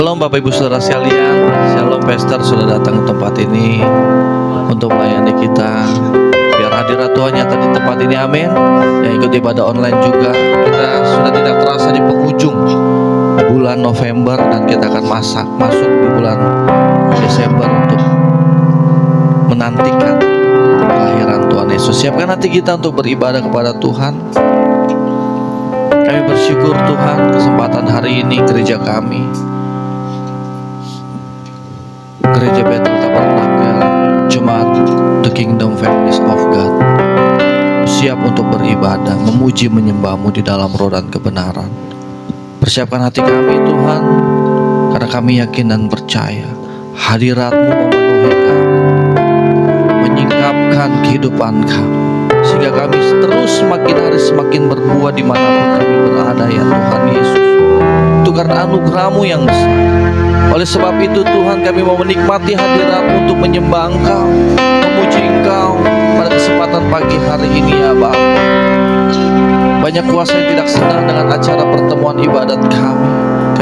Shalom Bapak Ibu Saudara sekalian, Shalom Pastor sudah datang ke tempat ini untuk melayani kita. Biar hadirat Tuhan nyata di tempat ini, amin. Yang ikut ibadah online juga, kita sudah tidak terasa di penghujung bulan November dan kita akan masuk di bulan Desember untuk menantikan kelahiran Tuhan Yesus. Siapkan hati kita untuk beribadah kepada Tuhan. Kami bersyukur Tuhan kesempatan hari ini gereja kami, Gereja Bethel Tabernakel Jemaat The Kingdom Families of God, siap untuk beribadah, memuji, menyembah-Mu di dalam roh dan kebenaran. Persiapkan hati kami Tuhan, karena kami yakin dan percaya hadirat-Mu memenuhi kami, menyingkapkan kehidupan kami, sehingga kami terus semakin hari semakin berbuah dimanapun kami berada ya Tuhan Yesus. Itu karena anugerah-Mu yang besar. Oleh sebab itu Tuhan, kami mau menikmati hadirat-Mu untuk menyembah Engkau, memuji Engkau pada kesempatan pagi hari ini ya Bapa. Banyak kuasa yang tidak senang dengan acara pertemuan ibadat kami.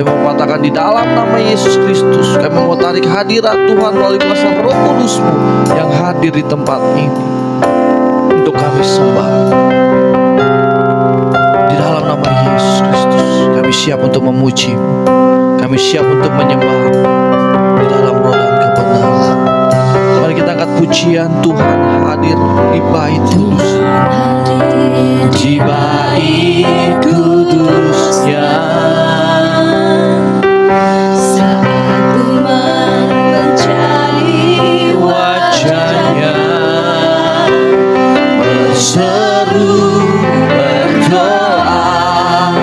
Kami mau katakan di dalam nama Yesus Kristus, kami mau tarik hadirat Tuhan melalui kuasa Roh Kudus-Mu yang hadir di tempat ini untuk kami sembah. Di dalam nama Yesus Kristus, kami siap untuk memuji, kami siap untuk menyembah di dalam roh dan kebenaran. Mari kita angkat pujian, Tuhan hadir di bait kudus, di bait kudusnya. Saat umat mencari wajahnya, Berseru, berdoa,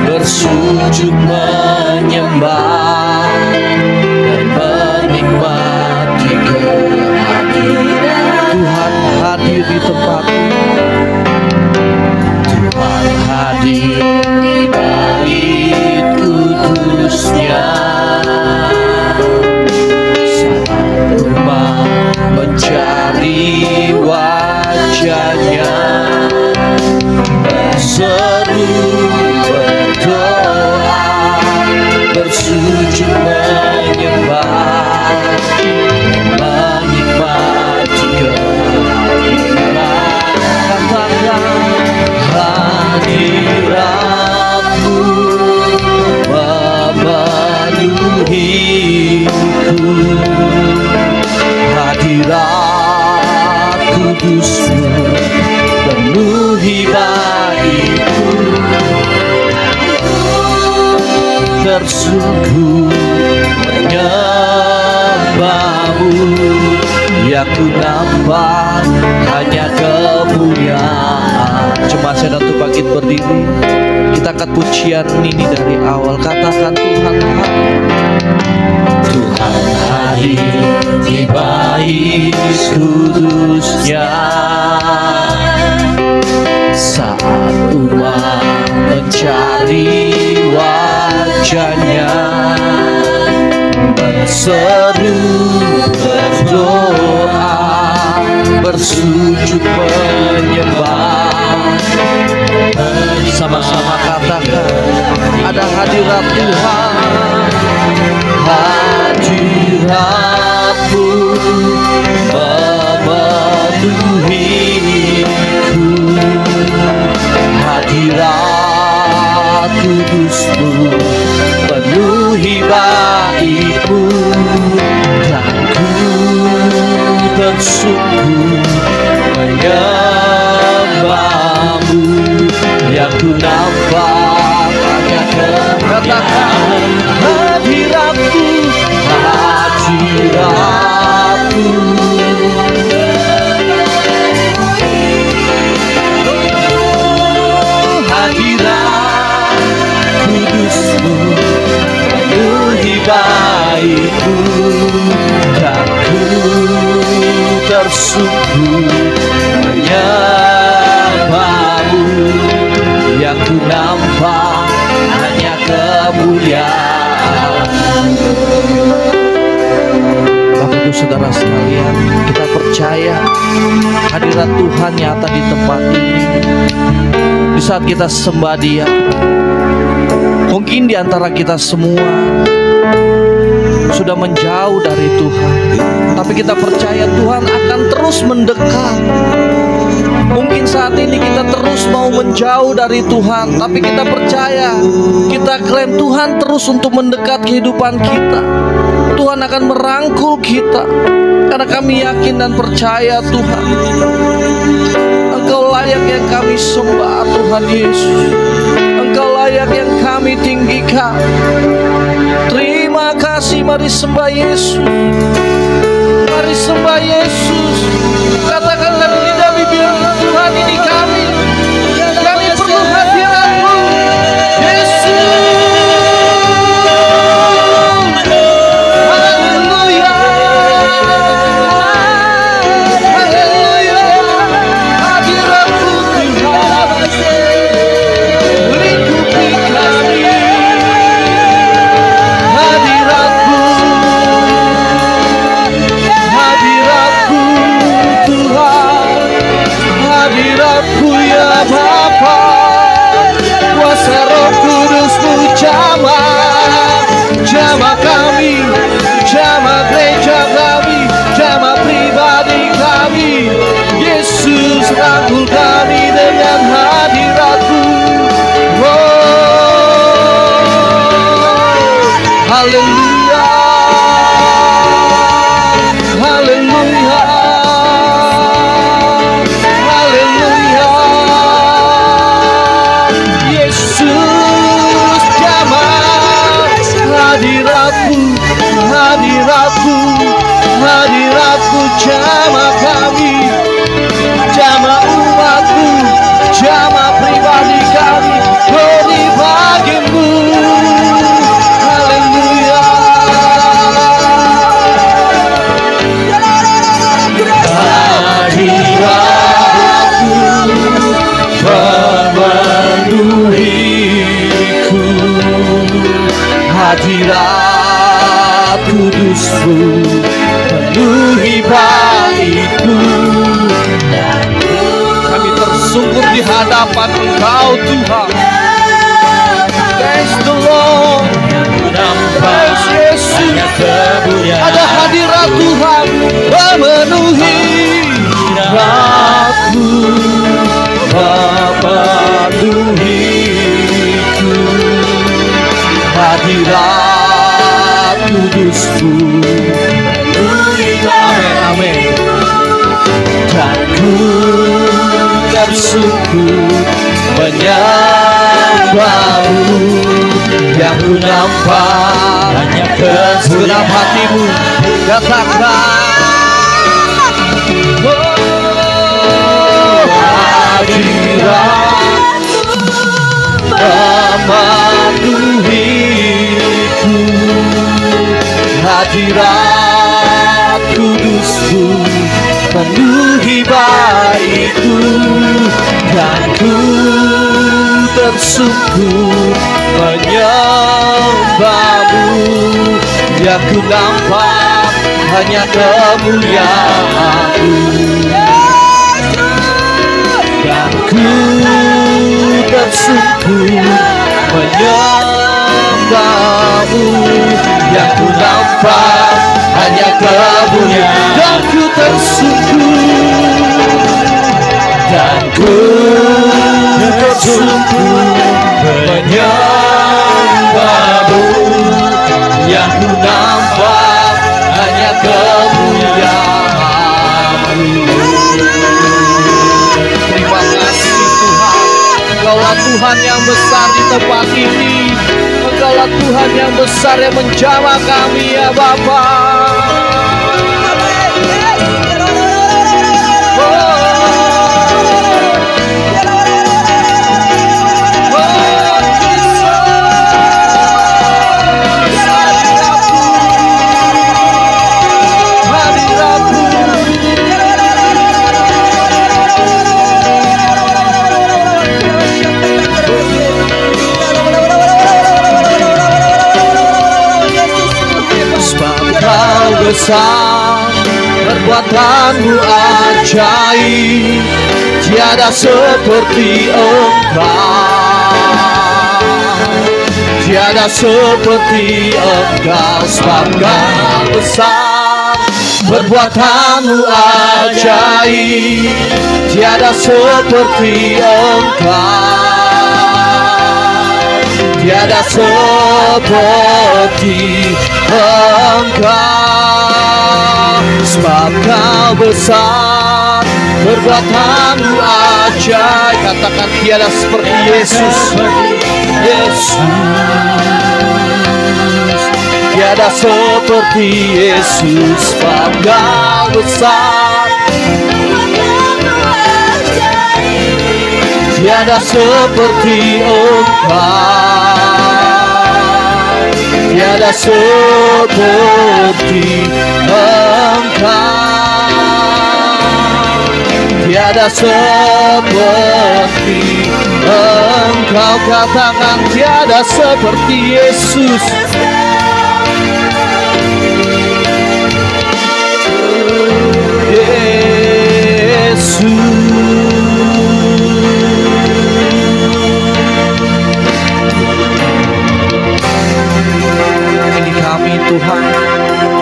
bersujud menyembah dan menikmati kehadiran Tuhan hadir di tempat ini. Tuhan hadir di bait kudusnya. Saat umat mencari wajahnya, berseru, berdoa, bersujud menyembah, menikmati kehadiran. Katakan hadirat-Mu memenuhiku, hadirat kudus-Mu penuhi baitku. Tersungguh menyembah-Mu, ya ku nampak hanya kemuliaan. Cuma saya dan tuh bangkit berdiri, kita angkat pujian ini dari awal. Katakan Tuhan hadir, Tuhan hadir di bait kudusnya. Saat umat mencari wajahnya, berseru, berdoa, bersujud menyembah. Sama-sama katakan, ada hadirat Tuhan, hadirat-Mu memenuhiku, hadirat kudus-Mu penuhi baitku. Dan ku tersungguh menyembah-Mu, yang ku nampak hanya katakan hadirat-Mu, hadirat-Mu. Hadirat kudus-Mu penuhi baitku. Dan ku tersungguh menyembah-Mu, yang ku nampak hanya kemuliaan. Bapak Ibu Saudara sekalian, kita percaya hadirat Tuhan nyata di tempat ini. Di saat kita sembah Dia, mungkin di antara kita semua sudah menjauh dari Tuhan. Tapi kita percaya Tuhan akan terus mendekat. Mungkin saat ini kita terus mau menjauh dari Tuhan, tapi kita percaya, kita klaim Tuhan terus untuk mendekat kehidupan kita. Tuhan akan merangkul kita, karena kami yakin dan percaya Tuhan, Engkau layak yang kami sembah Tuhan Yesus. Engkau layak yang kami tinggikan. Terima kasih, mari sembah Yesus. Mari sembah Yesus. Katakan dari lidah bibir, Tuhan ini kami. Kami perlu hadirat-Mu, Yesus. Haleluya. Haleluya. Hadirat-Mu Tuhan, lingkupi kami. Hadirat-Mu, hadirat-Mu Tuhan, hadirat-Mu ya Bapa. Kuasa Roh Kudus-Mu jamah kami, jamah gereja kami, jamah pribadi kami. Yesus, rangkul kami dengan hadirat-Mu. Haleluya, haleluya, haleluya. Yesus, jamah hadirat-Mu, hadirat-Mu, hadirat-Mu jamah kami, jamah umat-Mu, jamah pribadi kami, beri bagi-Mu. Haleluya. Hadirat-Mu memenuhiku, hadirat Kudus-Mu penuhi baitku. Kami tersungkur di hadapan Engkau Tuhan. Praise the Lord. Praise Yesus. Ada hadirat Tuhan memenuhi aku, memenuhiku. Hadirat Kudus-Mu penuhi baitku. Amin. Dan ku tersungkur menyembah-Mu, yang ku nampak hanya kesegenap hati-Mu. Katakan, oh, hadirat-Mu memenuhiku, hadirat Kudus-Mu penuhi baitku. Dan ku tersungkur menyembah-Mu, yang ku nampak hanya kemuliaan-Mu. Dan ku tersungkur menyembah-Mu, yang ku nampak hanya kemuliaan. Dan ku tersungkur, dan ku tersungkur menyembah-Mu, yang ku nampak hanya kemuliaan-Mu. Terima kasih Tuhan, Engkaulah Tuhan yang besar di tempat ini. Engkaulah Tuhan yang besar yang menjamah kami ya Bapa. Besar, perbuatan-Mu ajaib, tiada seperti Engkau. Tiada seperti Engkau, sebab Engkau besar, perbuatanmu ajaib. Tiada seperti Engkau, tiada seperti Engkau, sebab Engkau besar, perbuatanmu ajaib. Katakan tiada seperti Yesus. Tiada seperti Yesus, sebab Engkau besar, tiada seperti Engkau, tiada seperti Engkau, tiada seperti Engkau. Katakan tiada seperti Yesus. Ini kami Tuhan,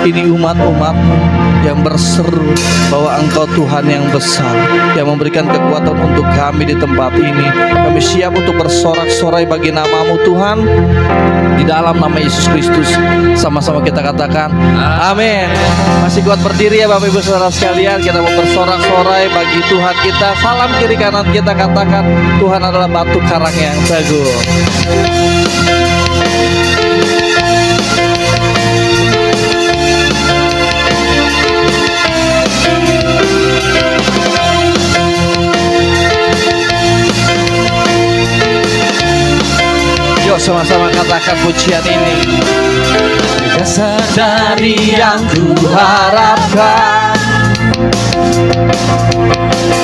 ini umat-umat-Mu yang berseru bahwa Engkau Tuhan yang besar, yang memberikan kekuatan untuk kami di tempat ini. Kami siap untuk bersorak-sorai bagi nama-Mu Tuhan, di dalam nama Yesus Kristus. Sama-sama kita katakan amin. Masih kuat berdiri ya Bapak Ibu Saudara sekalian. Kita mau bersorak-sorai bagi Tuhan kita. Salam kiri kanan kita katakan, Tuhan adalah batu karang yang teguh. Yuk sama-sama katakan pujian ini. Dasar dari yang ku harapkan,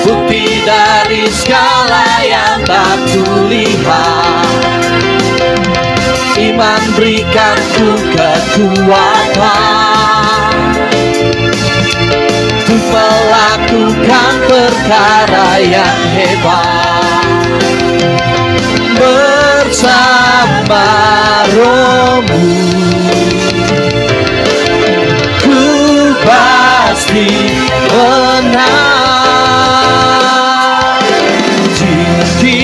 bukti dari segala yang tak kulihat, iman berikan ku kekuatan untuk melakukan perkara yang hebat. Bersama Roh-Mu ku pasti menang. Tinggi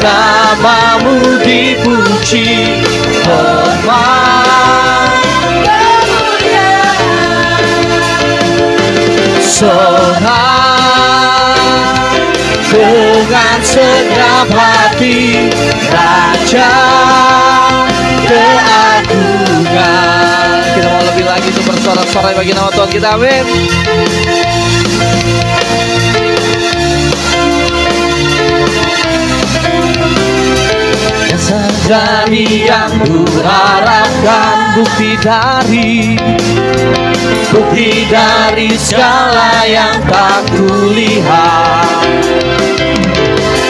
nama-Mu dipuji, hormat sorak dengan segenap hati, Raja keagungan. Kita mau lebih lagi untuk bersorak-sorai bagi nama Tuhan kita, amin. Dasar dari yang kuharapkan, bukti dari segala yang tak kulihat,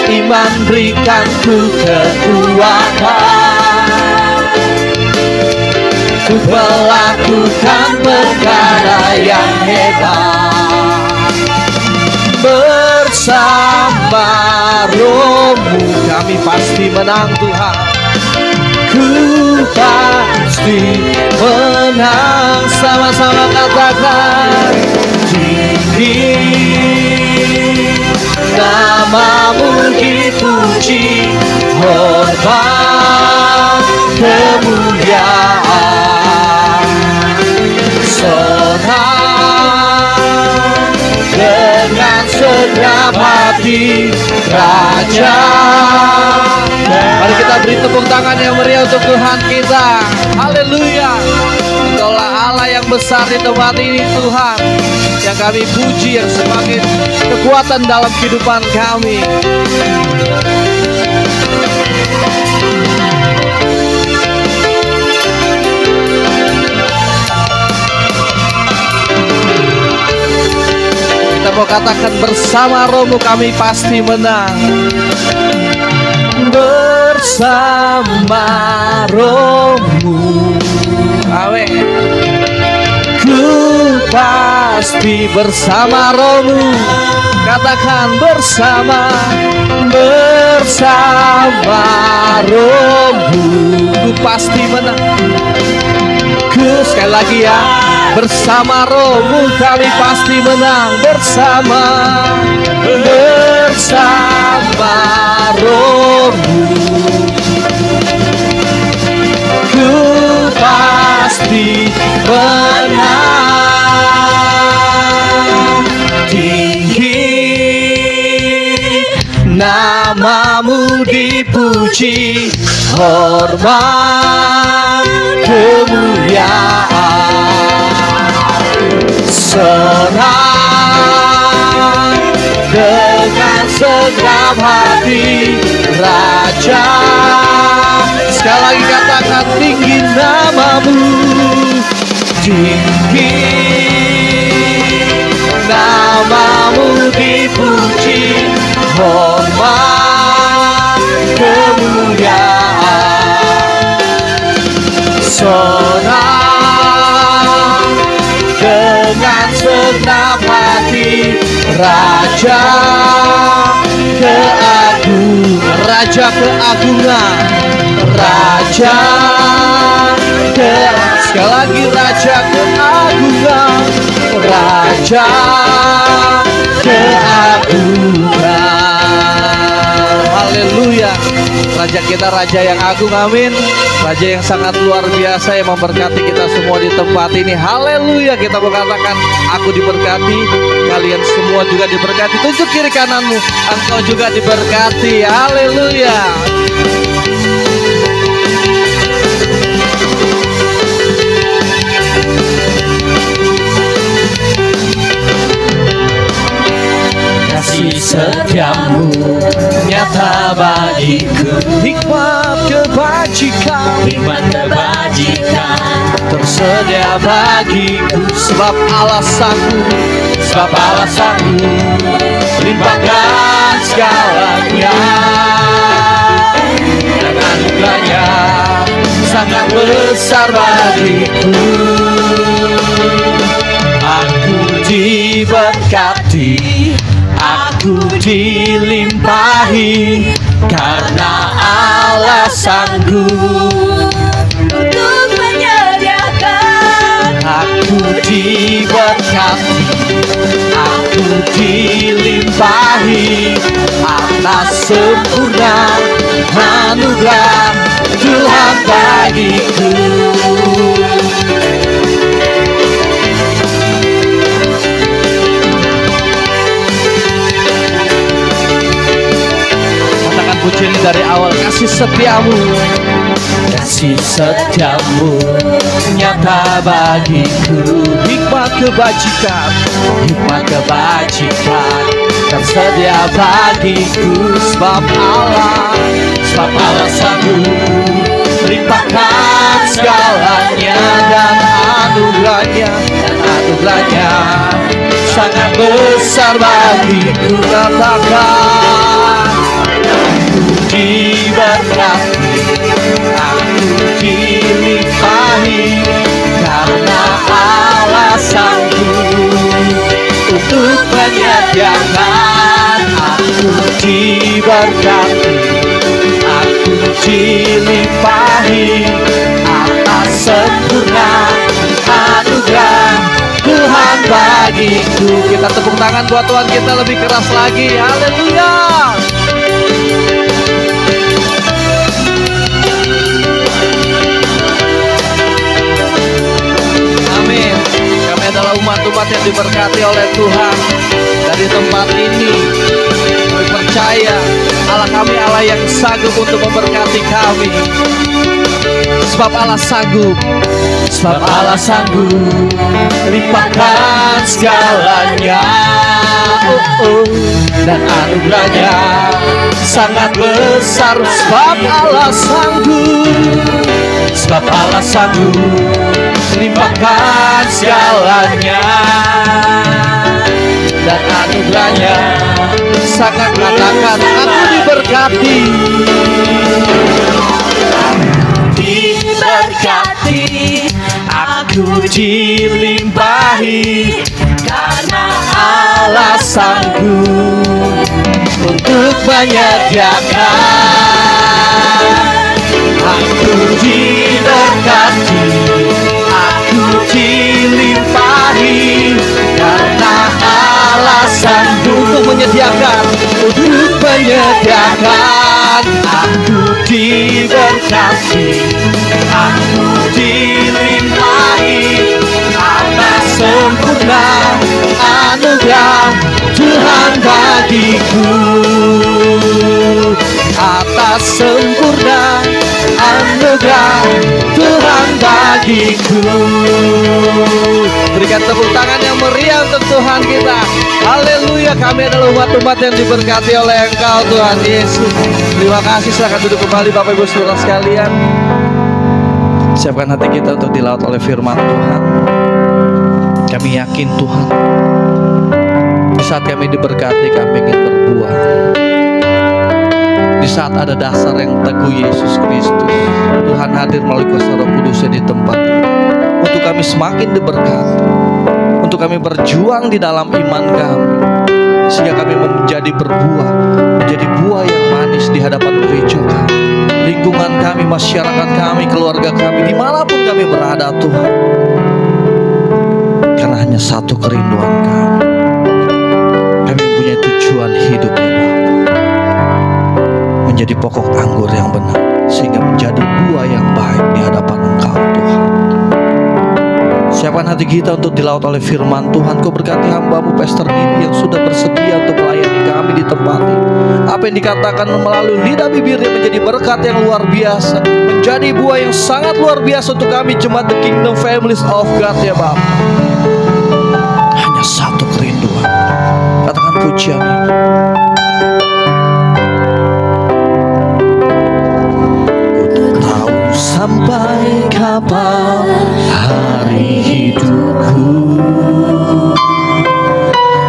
iman berikan ku kekuatan untuk melakukan perkara yang hebat. Bersama Roh-Mu kami pasti menang Tuhan. Ku pasti menang. Sama-sama katakan, tinggi nama-Mu dipuji, hormat kemuliaan, sorak dengan segenap hati, Raja. Mari kita beri tepuk tangan yang meriah untuk Tuhan kita. Haleluya. Engkaulah Allah yang besar di tempat ini Tuhan, yang kami puji, yang semakin kekuatan dalam kehidupan kami. Kita mau katakan, bersama Roh-Mu kami pasti menang. Bersama Roh-Mu, amin. Ku pasti bersama Roh-Mu. Katakan, bersama Rohmu, ku pasti menang. Sekali lagi ya, bersama Rohmu kami pasti menang. Bersama Rohmu, ku pasti menang. Tinggi namamu dipuji, hormat kemuliaan, senang dengan segenap hati Raja. Sekali lagi katakan, tinggi namamu, tinggi namamu dipuji, hormat kemuliaan, senang dengan segenap hati Raja keagungan, Raja keagungan, Raja sekali lagi Raja keagungan, Raja keagungan. Haleluya. Raja kita Raja yang agung, amin. Raja yang sangat luar biasa yang memberkati kita semua di tempat ini. Haleluya. Kita berkatakan, aku diberkati, kalian semua juga diberkati. Tunjuk kiri kananmu, engkau juga diberkati. Haleluya. Kasih setiamu nyata bagiku, hikmat kebajikan tersedia bagiku. Sebab Allah sanggup, limpahkan segalanya, dan anugerahnya sangat besar bagiku. Aku diberkati, aku dilimpahi, karena Allah sanggup untuk menyediakan. Aku diberkati, aku dilimpahi, atas sempurna anugerah Tuhan bagiku. Puji ini dari awal. Kasih setiamu, kasih setiamu nyata bagiku, hikmat kebajikan tersedia bagiku. Sebab Allah sanggup limpahkan segalanya, dan anugerahnya sangat besar bagiku. Katakan, diberkati, aku dilimpahi, karena Allah sanggup untuk menyediakan. Aku diberkati, aku dilimpahi, atas sempurna anugerah Tuhan bagiku. Kita tepuk tangan buat Tuhan kita lebih keras lagi. Haleluya. Umat-umat yang diberkati oleh Tuhan. Dari tempat ini kami percaya Allah kami Allah yang sanggup untuk memberkati kami. Sebab Allah sanggup limpahkan segalanya, dan anugerahnya sangat besar. Sebab Allah sanggup limpahkan segalanya, dan anugerahnya sangat. Katakan, aku diberkati, aku dilimpahi, karena Allah sanggup untuk menyediakan. Aku diberkati, aku dilimpahi, karena alasan untuk menyediakan, aku diberkati, aku dilimpahi, atas sempurna anugerah Tuhan bagiku, atas sempurna anugerah Tuhan bagiku. Berikan tepuk tangan yang meriah untuk Tuhan kita. Haleluya, kami adalah umat-umat yang diberkati oleh Engkau Tuhan Yesus. Terima kasih, silakan duduk kembali Bapak Ibu Saudara sekalian. Siapkan hati kita untuk dilaut oleh firman Tuhan. Kami yakin Tuhan, di saat kami diberkati, kami ingin berbuah. Di saat ada dasar yang teguh Yesus Kristus, Tuhan hadir melalui kuasa Roh Kudus di tempat ini, untuk kami semakin diberkati, untuk kami berjuang di dalam iman kami, sehingga kami menjadi berbuah, menjadi buah yang manis di hadapan gereja kami, lingkungan kami, masyarakat kami, keluarga kami, dimanapun kami berada Tuhan. Karena hanya satu kerinduan kami mempunyai tujuan hidup ya Bapa, menjadi pokok anggur yang benar, sehingga menjadi buah yang baik di hadapan Engkau Tuhan. Siapkan hati kita untuk dilaut oleh firman Tuhan. Kau berkati hamba-Mu Pastor Didi yang sudah bersedia untuk melayani kami di tempat ini. Apa yang dikatakan melalui lidah bibirnya menjadi berkat yang luar biasa, menjadi buah yang sangat luar biasa untuk kami jemaat The Kingdom Families of God ya Bapa. Hanya satu kerinduan, katakan pujian ini. Sampai kapan hari hidupku,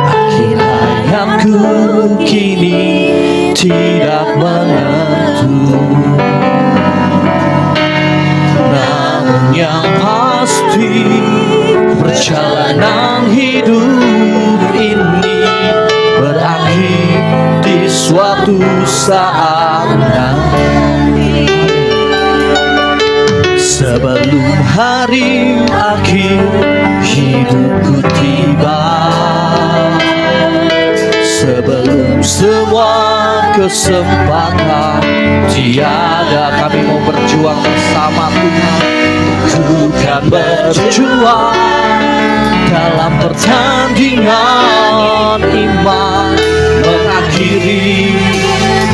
akhir hayatku kini tidak menentu. Namun yang pasti, perjalanan hidup ini berakhir di suatu saat nanti. Sebelum hari akhir hidupku tiba, sebelum semua kesempatan tiada, kami mau berjuang bersama Tuhan. Ku kan berjuang dalam pertandingan iman, mengakhiri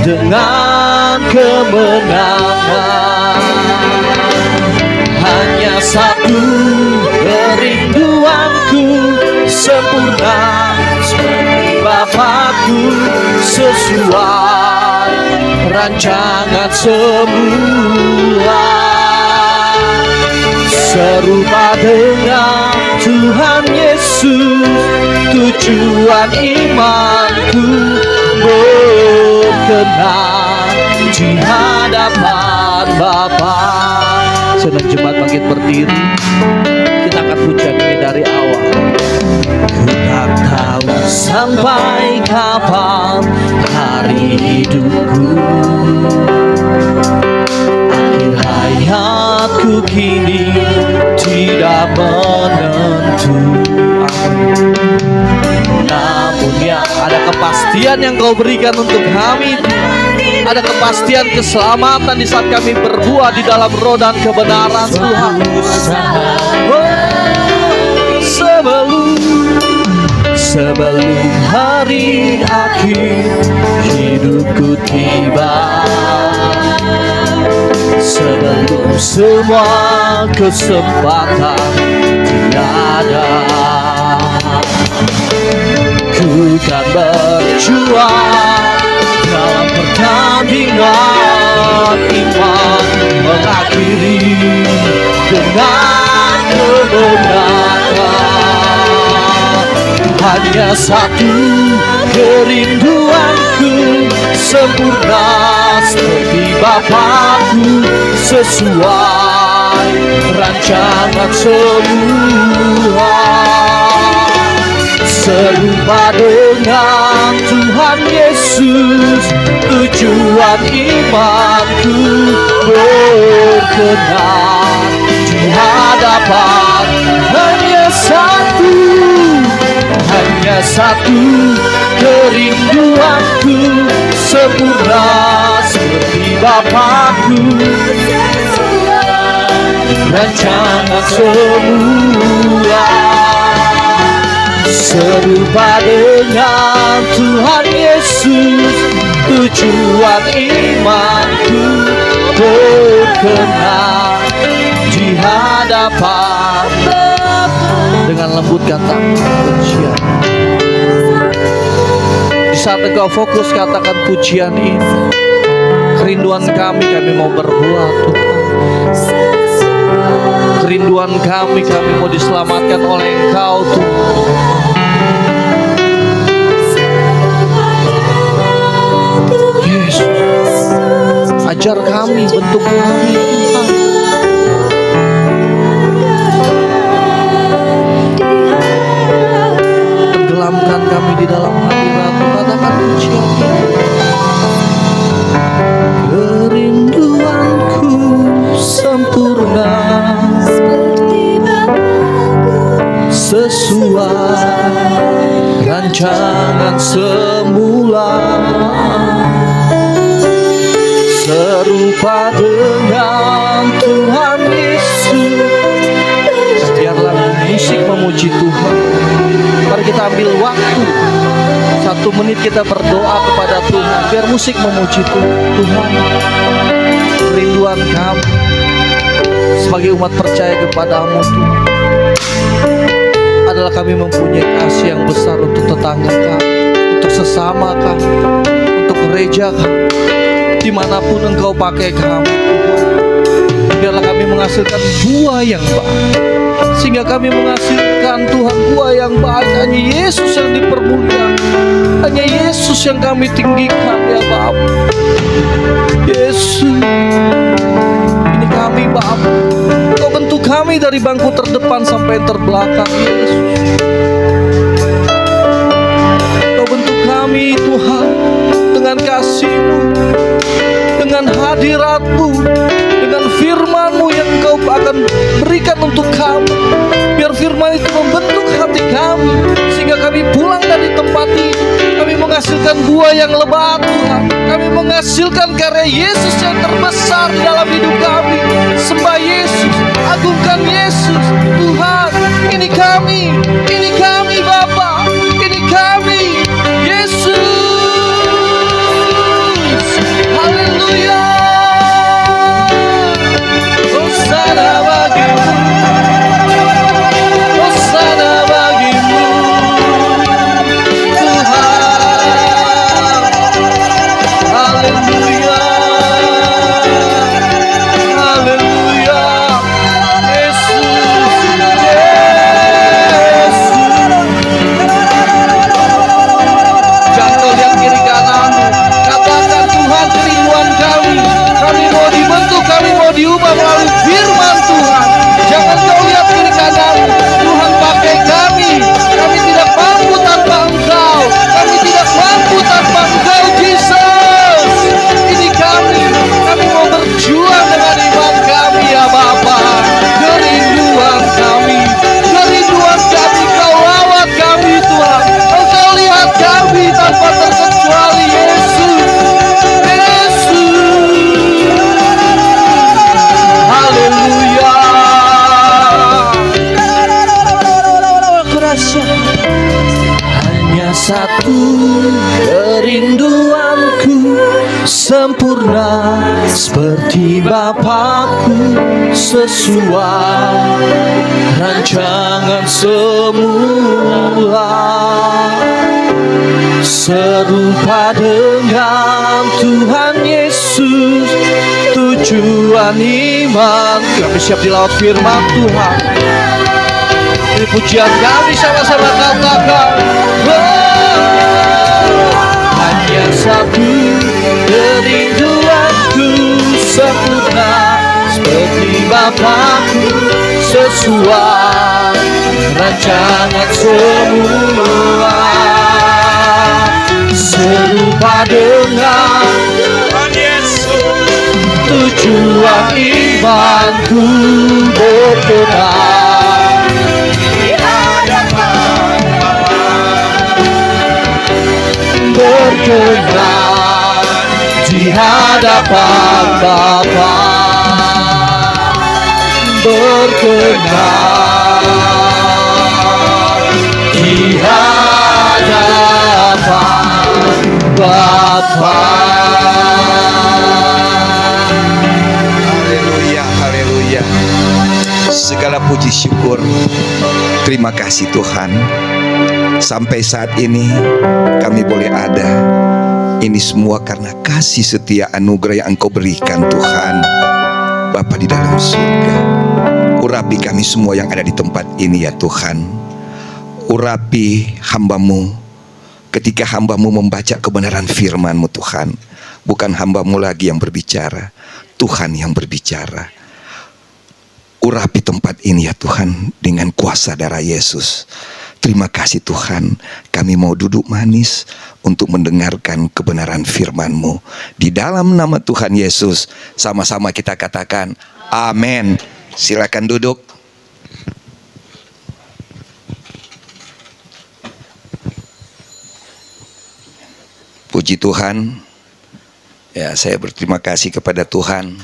dengan kemenangan. Hanya satu kerinduanku, sempurna seperti Bapakku, sesuai rancangan semula, serupa dengan Tuhan Yesus. Tujuan imanku berkenan di hadapan Bapa. Sedang jemaat bangkit berdiri, kita akan pujian ini dari awal. Ku tak tahu sampai kapan hari hidupku, akhir hayatku kini tidak menentu. Namun ya, ada kepastian yang Kau berikan untuk kami. Ada kepastian keselamatan di saat kami berbuah di dalam roh dan kebenaran Tuhan. Sebelum hari akhir hidupku tiba, sebelum semua kesempatan tiada, ku kan berjuang dalam pertandingan iman, mengakhiri dengan kemenangan. Hanya satu kerinduanku, sempurna seperti Bapakku, sesuai rancangan semula, serupa dengan Tuhan Yesus. Tujuan imanku berkenan di hadapan hanya satu kerinduanku, sempurna seperti Bapakku. Rancangan semula serupa dengan Tuhan Yesus. Tujuan imanku berkenan di hadapan. Dengan lembut katakan pujian. Di saat engkau fokus katakan pujian ini. Kerinduan kami mau berbuat Tuhan. Kerinduan kami mau diselamatkan oleh Engkau Tuhan. Yesus, ajar kami, bentuk kami Tuhan. Tenggelamkan kami di dalam hadirat-Mu, katakan pujian ini. Kerinduanku sempurna sesuai rancangan semula, serupa dengan Tuhan Yesus. Biarlah musik memuji Tuhan. Mari kita ambil waktu 1 menit kita berdoa kepada Tuhan. Biar musik memuji Tuhan. Kerinduan kami sebagai umat percaya kepada-Mu Tuhan adalah kami mempunyai kasih yang besar untuk tetangga kami, untuk sesama kami, untuk gereja kami, dimanapun Engkau pakai kami Tuhan. Biarlah kami menghasilkan buah yang baik, sehingga kami menghasilkan Tuhan buah yang baik. Hanya Yesus yang dipermuliakan, hanya Yesus yang kami tinggikan ya Bapa. Yesus, ini kami Bapa. Kau bentuk kami dari bangku terdepan sampai yang terbelakang Yesus. Kau bentuk kami Tuhan dengan kasih-Mu, dengan hadirat-Mu, dengan firman-Mu yang Kau akan berikan untuk kami. Biar firman itu membentuk hati kami, sehingga kami pulang dari tempat ini, kami menghasilkan buah yang lebat Tuhan. Kami menghasilkan karya Yesus yang terbesar di dalam hidup kami. Sembah Yesus, agungkan Yesus. Tuhan, ini kami Bapa, ini kami Yesus. Haleluya. Hosana bagimu, Hosana bagimu Tuhan. Haleluya, haleluya. Yesus, Yesus. Jangan kau lihat kiri kananmu, katakan Tuhan kerinduan kami mau dibentuk, kami mau diubah melalui firman Tuhan. Jangan kau lihat kiri kananmu, Tuhan pakai kami tidak mampu tanpa Engkau, kami tidak mampu tanpa Engkau Jesus. Ini kami mau berjuang dengan iman kami ya Bapa. Kerinduan kami, Kau rawat kami Tuhan. Engkau lihat kami tanpa terkecuali Yesus. Haleluya. Hanya satu kerinduanku, sempurna seperti Bapakku, sesuai rancangan semula, serupa dengan Tuhan Yesus. Tujuan iman kami siap dilawat firman Tuhan. Ini pujian kami sama-sama katakan. Hanya satu kerinduanku, sempurna seperti Bapakku, sesuai rancangan semula, serupa dengan Tuhan Yesus. tujuan imanku berkenan Di hadapan berkenan di hadapan Bapa, berkenan di hadapan Bapa. Haleluya, haleluya. Segala puji syukur, terima kasih Tuhan. Sampai saat ini kami boleh ada. Ini semua karena kasih setia anugerah yang Engkau berikan Tuhan. Bapa di dalam surga, urapi kami semua yang ada di tempat ini ya Tuhan. Urapi hamba-Mu ketika hamba-Mu membaca kebenaran firman-Mu Tuhan. Bukan hamba-Mu lagi yang berbicara, Tuhan yang berbicara. Urapi tempat ini ya Tuhan dengan kuasa darah Yesus. Terima kasih Tuhan, kami mau duduk manis untuk mendengarkan kebenaran firman-Mu. Di dalam nama Tuhan Yesus, sama-sama kita katakan amin. Silakan duduk. Puji Tuhan. Ya, saya berterima kasih kepada Tuhan.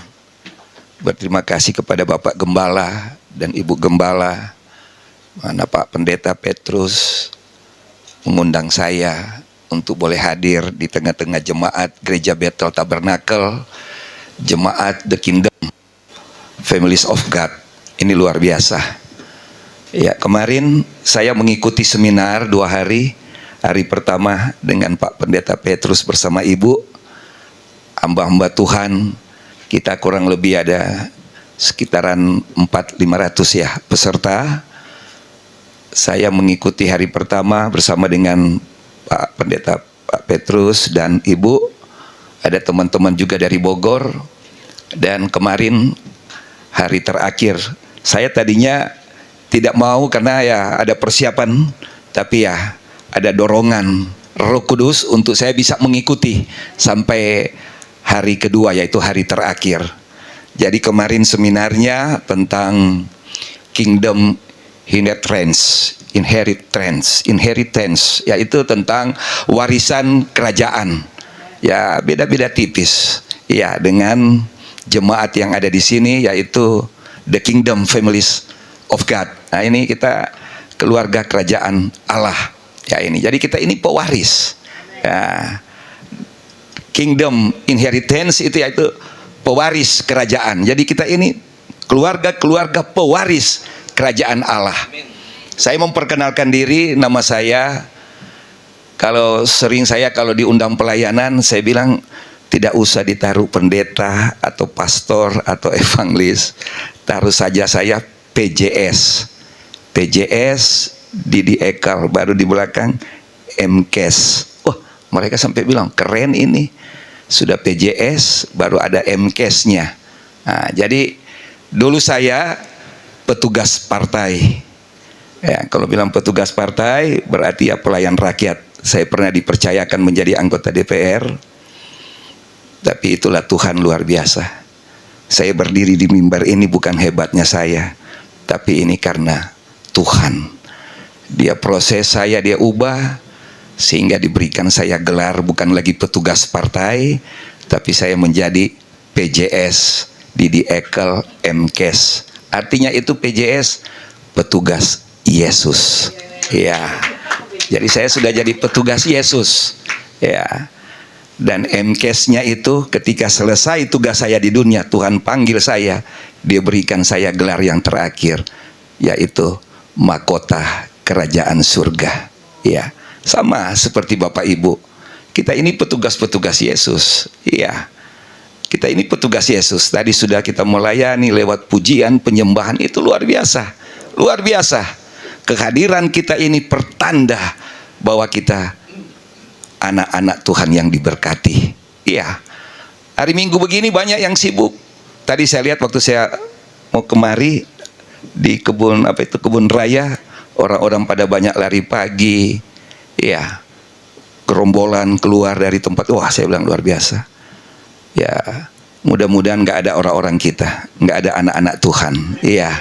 Berterima kasih kepada Bapak Gembala dan Ibu Gembala. Mana Pak Pendeta Petrus mengundang saya untuk boleh hadir di tengah-tengah jemaat Gereja Bethel Tabernacle, jemaat The Kingdom Families of God. Ini luar biasa. Ya, kemarin saya mengikuti seminar 2 hari. Hari pertama dengan Pak Pendeta Petrus bersama Ibu, hamba-hamba Tuhan. Kita kurang lebih ada sekitaran 400-500 ya peserta. Saya mengikuti hari pertama bersama dengan Pak Pendeta Pak Petrus dan Ibu. Ada teman-teman juga dari Bogor. Dan kemarin hari terakhir, saya tadinya tidak mau karena ya ada persiapan, tapi ya ada dorongan Roh Kudus untuk saya bisa mengikuti sampai hari kedua, yaitu hari terakhir. Jadi kemarin seminarnya tentang Kingdom Inheritance, yaitu tentang warisan kerajaan. Ya, beda-beda tipis. Ya, dengan jemaat yang ada di sini, yaitu The Kingdom Families of God. Nah, ini kita keluarga kerajaan Allah. Ya, ini. Jadi kita ini pewaris. Ya, Kingdom Inheritance itu yaitu pewaris kerajaan. Jadi kita ini keluarga pewaris kerajaan Allah. Saya memperkenalkan diri, nama saya, kalau diundang pelayanan, saya bilang tidak usah ditaruh pendeta atau pastor atau evangelis, taruh saja saya PJS. PJS Didi Ekal, baru di belakang MKes. Wah, mereka sampai bilang keren ini. Sudah PJS, baru ada MKes-nya. Nah, jadi dulu saya petugas partai. Ya, kalau bilang petugas partai berarti ya pelayan rakyat. Saya pernah dipercayakan menjadi anggota DPR. Tapi itulah Tuhan luar biasa. Saya berdiri di mimbar ini bukan hebatnya saya, tapi ini karena Tuhan. Dia proses saya, dia ubah sehingga diberikan saya gelar bukan lagi petugas partai, tapi saya menjadi PJS Didi Ekel MKes. Artinya itu PJS, petugas Yesus. Ya. Jadi saya sudah jadi petugas Yesus. Ya. Dan MKes-nya itu ketika selesai tugas saya di dunia, Tuhan panggil saya, dia berikan saya gelar yang terakhir, yaitu mahkota kerajaan surga. Ya. Sama seperti Bapak Ibu. Kita ini petugas-petugas Yesus. Iya. Kita ini petugas Yesus. Tadi sudah kita melayani lewat pujian, penyembahan, itu luar biasa. Luar biasa. Kehadiran kita ini pertanda bahwa kita anak-anak Tuhan yang diberkati. Iya. Hari Minggu begini banyak yang sibuk. Tadi saya lihat waktu saya mau kemari, di kebun raya, orang-orang pada banyak lari pagi, ya, gerombolan keluar dari tempat. Wah, saya bilang luar biasa. Ya, mudah-mudahan nggak ada orang-orang kita, nggak ada anak-anak Tuhan. Iya,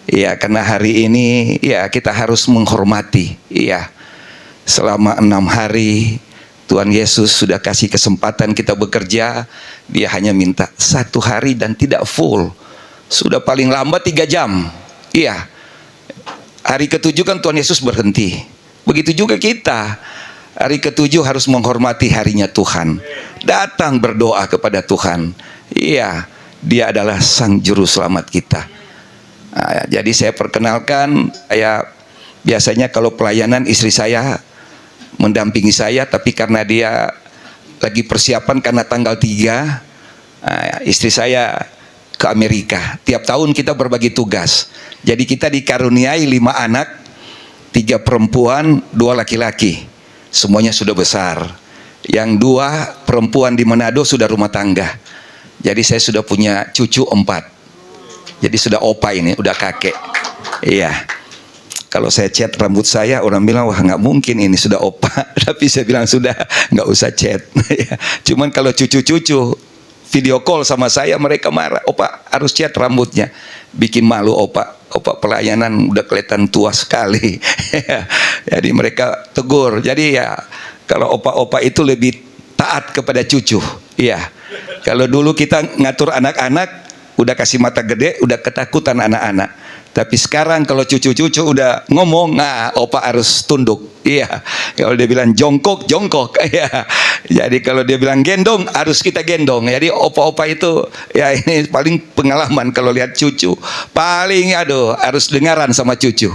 iya, karena hari ini ya kita harus menghormati. Iya, selama 6 hari Tuhan Yesus sudah kasih kesempatan kita bekerja. Dia hanya minta 1 hari dan tidak full. Sudah paling lambat 3 jam. Iya, hari ke-7 kan Tuhan Yesus berhenti. Begitu juga kita. Hari ke-7 harus menghormati harinya Tuhan. Datang berdoa kepada Tuhan. Iya, Dia adalah Sang Juru Selamat kita. Nah, jadi saya perkenalkan, biasanya kalau pelayanan istri saya mendampingi saya, tapi karena dia lagi persiapan karena tanggal 3, istri saya ke Amerika. Tiap tahun kita berbagi tugas. Jadi kita dikaruniai 5 anak, 3 perempuan, 2 laki-laki. Semuanya sudah besar. Yang 2 perempuan di Manado sudah rumah tangga. Jadi saya sudah punya cucu 4. Jadi sudah opa ini, udah kakek. Iya. Kalau saya cat rambut saya, orang bilang, wah nggak mungkin ini sudah opa. Tapi saya bilang sudah, nggak usah cat. Cuman kalau cucu-cucu video call sama saya, mereka marah. Opa harus cat rambutnya. Bikin malu opa. Opa pelayanan udah kelihatan tua sekali. Jadi mereka tegur. Jadi ya, kalau opa-opa itu lebih taat kepada cucu. Iya. Kalau dulu kita ngatur anak-anak, udah kasih mata gede, udah ketakutan anak-anak. Tapi sekarang kalau cucu-cucu udah ngomong, nah opa harus tunduk. Iya. Kalau dia bilang jongkok, jongkok. Iya. Jadi kalau dia bilang gendong, harus kita gendong. Jadi opa-opa itu, ya ini paling pengalaman kalau lihat cucu. Paling harus dengaran sama cucu.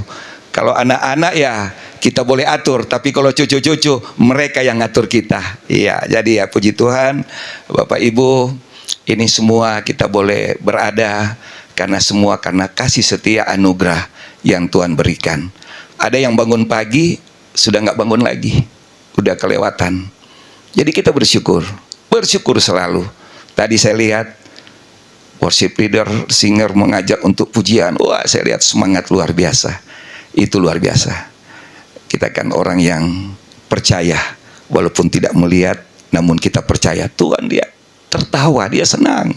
Kalau anak-anak ya kita boleh atur, tapi kalau cucu-cucu mereka yang ngatur kita. Iya. Jadi ya puji Tuhan, Bapak Ibu, ini semua kita boleh berada karena kasih setia anugerah yang Tuhan berikan. Ada yang bangun pagi sudah nggak bangun lagi, udah kelewatan. Jadi kita bersyukur selalu. Tadi saya lihat worship leader, singer mengajak untuk pujian. Wah, saya lihat semangat luar biasa. Itu luar biasa. Kita kan orang yang percaya walaupun tidak melihat, namun kita percaya Tuhan. Dia tertawa, dia senang.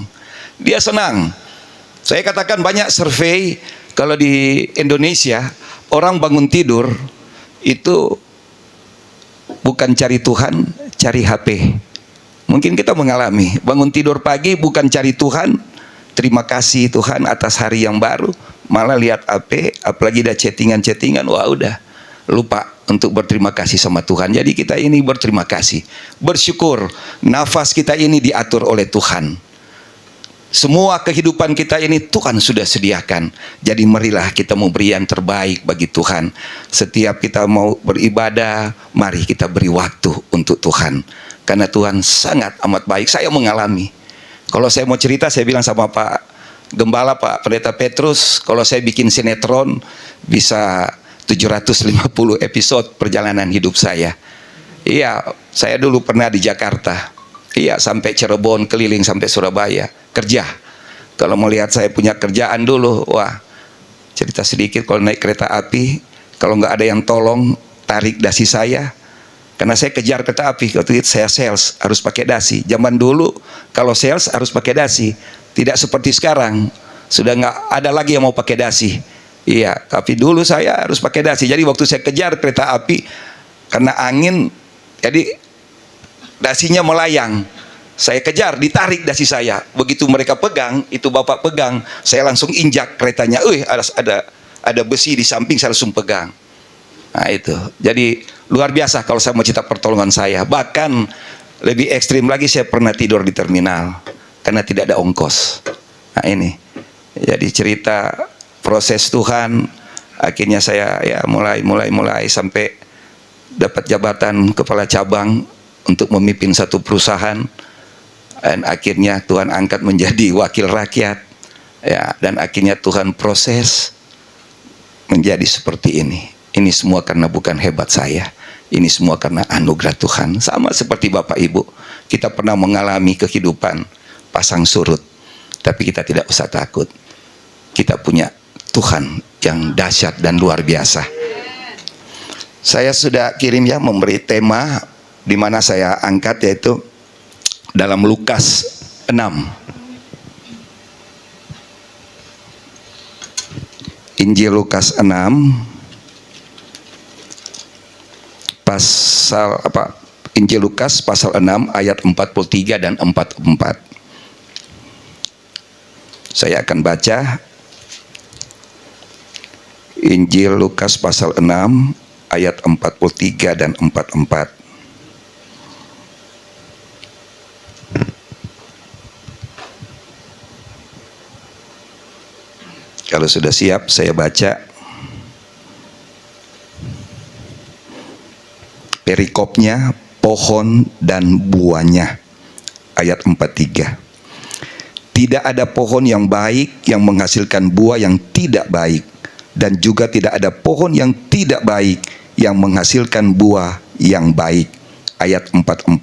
Saya katakan banyak survei kalau di Indonesia orang bangun tidur itu bukan cari Tuhan, cari HP. Mungkin kita mengalami bangun tidur pagi bukan cari Tuhan, terima kasih Tuhan atas hari yang baru, malah lihat HP, apalagi ada chattingan, wah udah lupa untuk berterima kasih sama Tuhan. Jadi kita ini berterima kasih, bersyukur nafas kita ini diatur oleh Tuhan. Semua kehidupan kita ini Tuhan sudah sediakan. Jadi marilah kita memberi yang terbaik bagi Tuhan. Setiap kita mau beribadah, mari kita beri waktu untuk Tuhan. Karena Tuhan sangat amat baik. Saya mengalami. Kalau saya mau cerita, saya bilang sama Pak Gembala, Pak Pendeta Petrus, kalau saya bikin sinetron bisa 750 episode perjalanan hidup saya. Iya, saya dulu pernah di Jakarta. Iya, sampai Cirebon, keliling sampai Surabaya, kerja. Kalau mau lihat saya punya kerjaan dulu, wah, cerita sedikit, kalau naik kereta api, kalau nggak ada yang tolong, tarik dasi saya. Karena saya kejar kereta api, waktu itu saya sales, harus pakai dasi. Zaman dulu, kalau sales harus pakai dasi. Tidak seperti sekarang, sudah nggak ada lagi yang mau pakai dasi. Iya, tapi dulu saya harus pakai dasi. Jadi waktu saya kejar kereta api, karena angin, jadi dasinya melayang. Saya kejar, ditarik dasi saya. Begitu mereka pegang, itu bapak pegang, saya langsung injak keretanya. Ada besi di samping, saya langsung pegang. Nah itu, jadi luar biasa kalau saya mau cerita pertolongan saya. Bahkan lebih ekstrim lagi, saya pernah tidur di terminal karena tidak ada ongkos. Nah ini, jadi cerita proses Tuhan. Akhirnya saya ya mulai sampai dapat jabatan kepala cabang untuk memimpin satu perusahaan, dan akhirnya Tuhan angkat menjadi wakil rakyat, ya, dan akhirnya Tuhan proses menjadi seperti ini. Ini semua karena bukan hebat saya, ini semua karena anugerah Tuhan. Sama seperti Bapak Ibu, kita pernah mengalami kehidupan pasang surut, tapi kita tidak usah takut. Kita punya Tuhan yang dahsyat dan luar biasa. Saya sudah kirim ya, memberi tema di mana saya angkat, yaitu dalam Lukas 6. Injil Lukas 6 pasal apa? Injil Lukas pasal 6 ayat 43 dan 44. Saya akan baca Injil Lukas pasal 6 ayat 43 dan 44. Kalau sudah siap, saya baca. Perikopnya pohon dan buahnya. Ayat 43. Tidak ada pohon yang baik yang menghasilkan buah yang tidak baik, dan juga tidak ada pohon yang tidak baik yang menghasilkan buah yang baik. Ayat 44.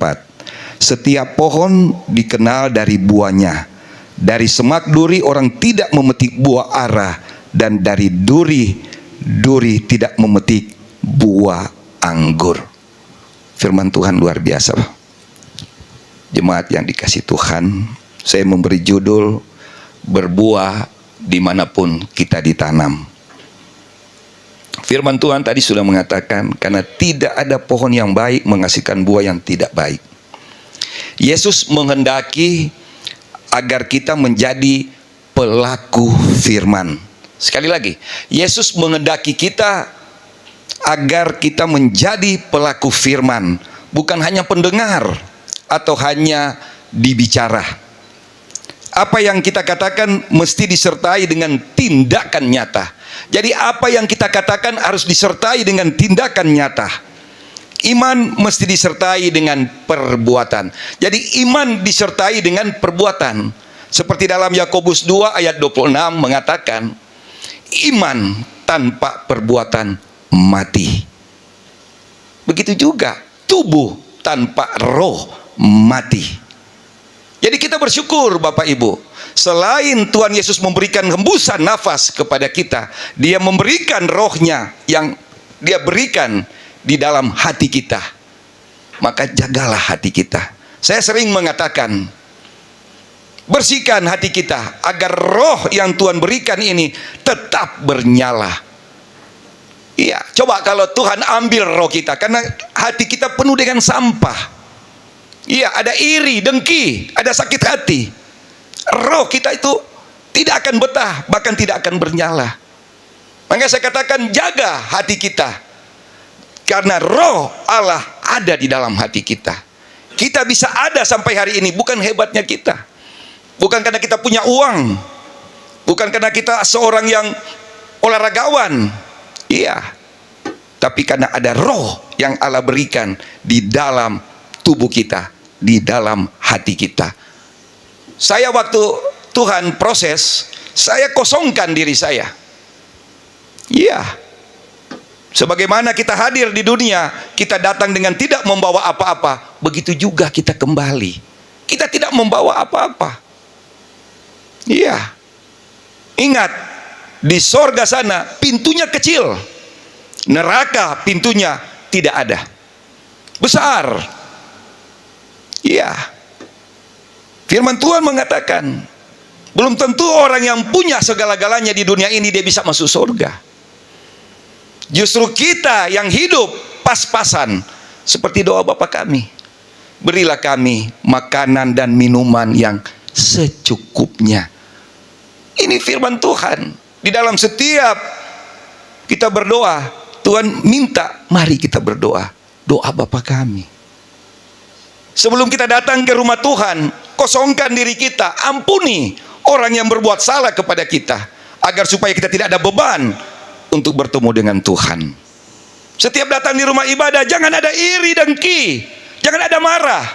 Setiap pohon dikenal dari buahnya. Dari semak duri orang tidak memetik buah ara, dan dari duri tidak memetik buah anggur. Firman Tuhan luar biasa. Jemaat yang dikasih Tuhan, saya memberi judul berbuah dimanapun kita ditanam. Firman Tuhan tadi sudah mengatakan, karena tidak ada pohon yang baik menghasilkan buah yang tidak baik. Yesus menghendaki agar kita menjadi pelaku firman. Sekali lagi, Yesus menghendaki kita agar kita menjadi pelaku firman, bukan hanya pendengar atau hanya dibicara. Apa yang kita katakan mesti disertai dengan tindakan nyata. Jadi apa yang kita katakan harus disertai dengan tindakan nyata. Iman mesti disertai dengan perbuatan. Jadi iman disertai dengan perbuatan. Seperti dalam Yakobus 2 ayat 26 mengatakan, iman tanpa perbuatan mati. Begitu juga tubuh tanpa roh mati. Jadi kita bersyukur Bapak Ibu, selain Tuhan Yesus memberikan hembusan nafas kepada kita, Dia memberikan rohnya yang Dia berikan di dalam hati kita. Maka jagalah hati kita. Saya sering mengatakan, bersihkan hati kita agar roh yang Tuhan berikan ini tetap bernyala. Iya, coba kalau Tuhan ambil roh kita, karena hati kita penuh dengan sampah. Iya, ada iri, dengki, ada sakit hati. Roh kita itu tidak akan betah, bahkan tidak akan bernyala. Maka saya katakan, jaga hati kita, karena roh Allah ada di dalam hati kita. Kita bisa ada sampai hari ini bukan hebatnya kita, bukan karena kita punya uang, bukan karena kita seorang yang olahragawan. Iya, tapi karena ada roh yang Allah berikan di dalam tubuh kita, di dalam hati kita. Saya waktu Tuhan proses, saya kosongkan diri saya. Iya, sebagaimana kita hadir di dunia, kita datang dengan tidak membawa apa-apa, begitu juga kita kembali, kita tidak membawa apa-apa. Iya, ingat, di sorga sana pintunya kecil, neraka pintunya tidak ada, besar. Iya, firman Tuhan mengatakan, belum tentu orang yang punya segala-galanya di dunia ini dia bisa masuk surga. Justru kita yang hidup pas-pasan, seperti doa Bapa kami, berilah kami makanan dan minuman yang secukupnya. Ini firman Tuhan. Di dalam setiap kita berdoa, Tuhan minta, mari kita berdoa. Doa Bapa kami. Sebelum kita datang ke rumah Tuhan, kosongkan diri kita, ampuni orang yang berbuat salah kepada kita, agar supaya kita tidak ada beban untuk bertemu dengan Tuhan. Setiap datang di rumah ibadah, jangan ada iri dengki, jangan ada marah.